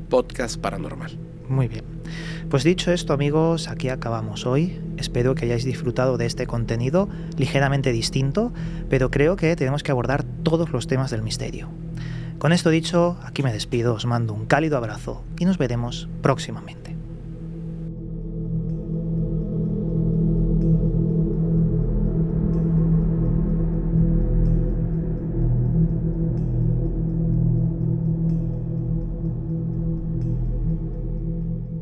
[SPEAKER 2] Podcast Paranormal.
[SPEAKER 1] Muy bien. Pues dicho esto, amigos, aquí acabamos hoy. Espero que hayáis disfrutado de este contenido ligeramente distinto, pero creo que tenemos que abordar todos los temas del misterio. Con esto dicho, aquí me despido, os mando un cálido abrazo y nos veremos próximamente.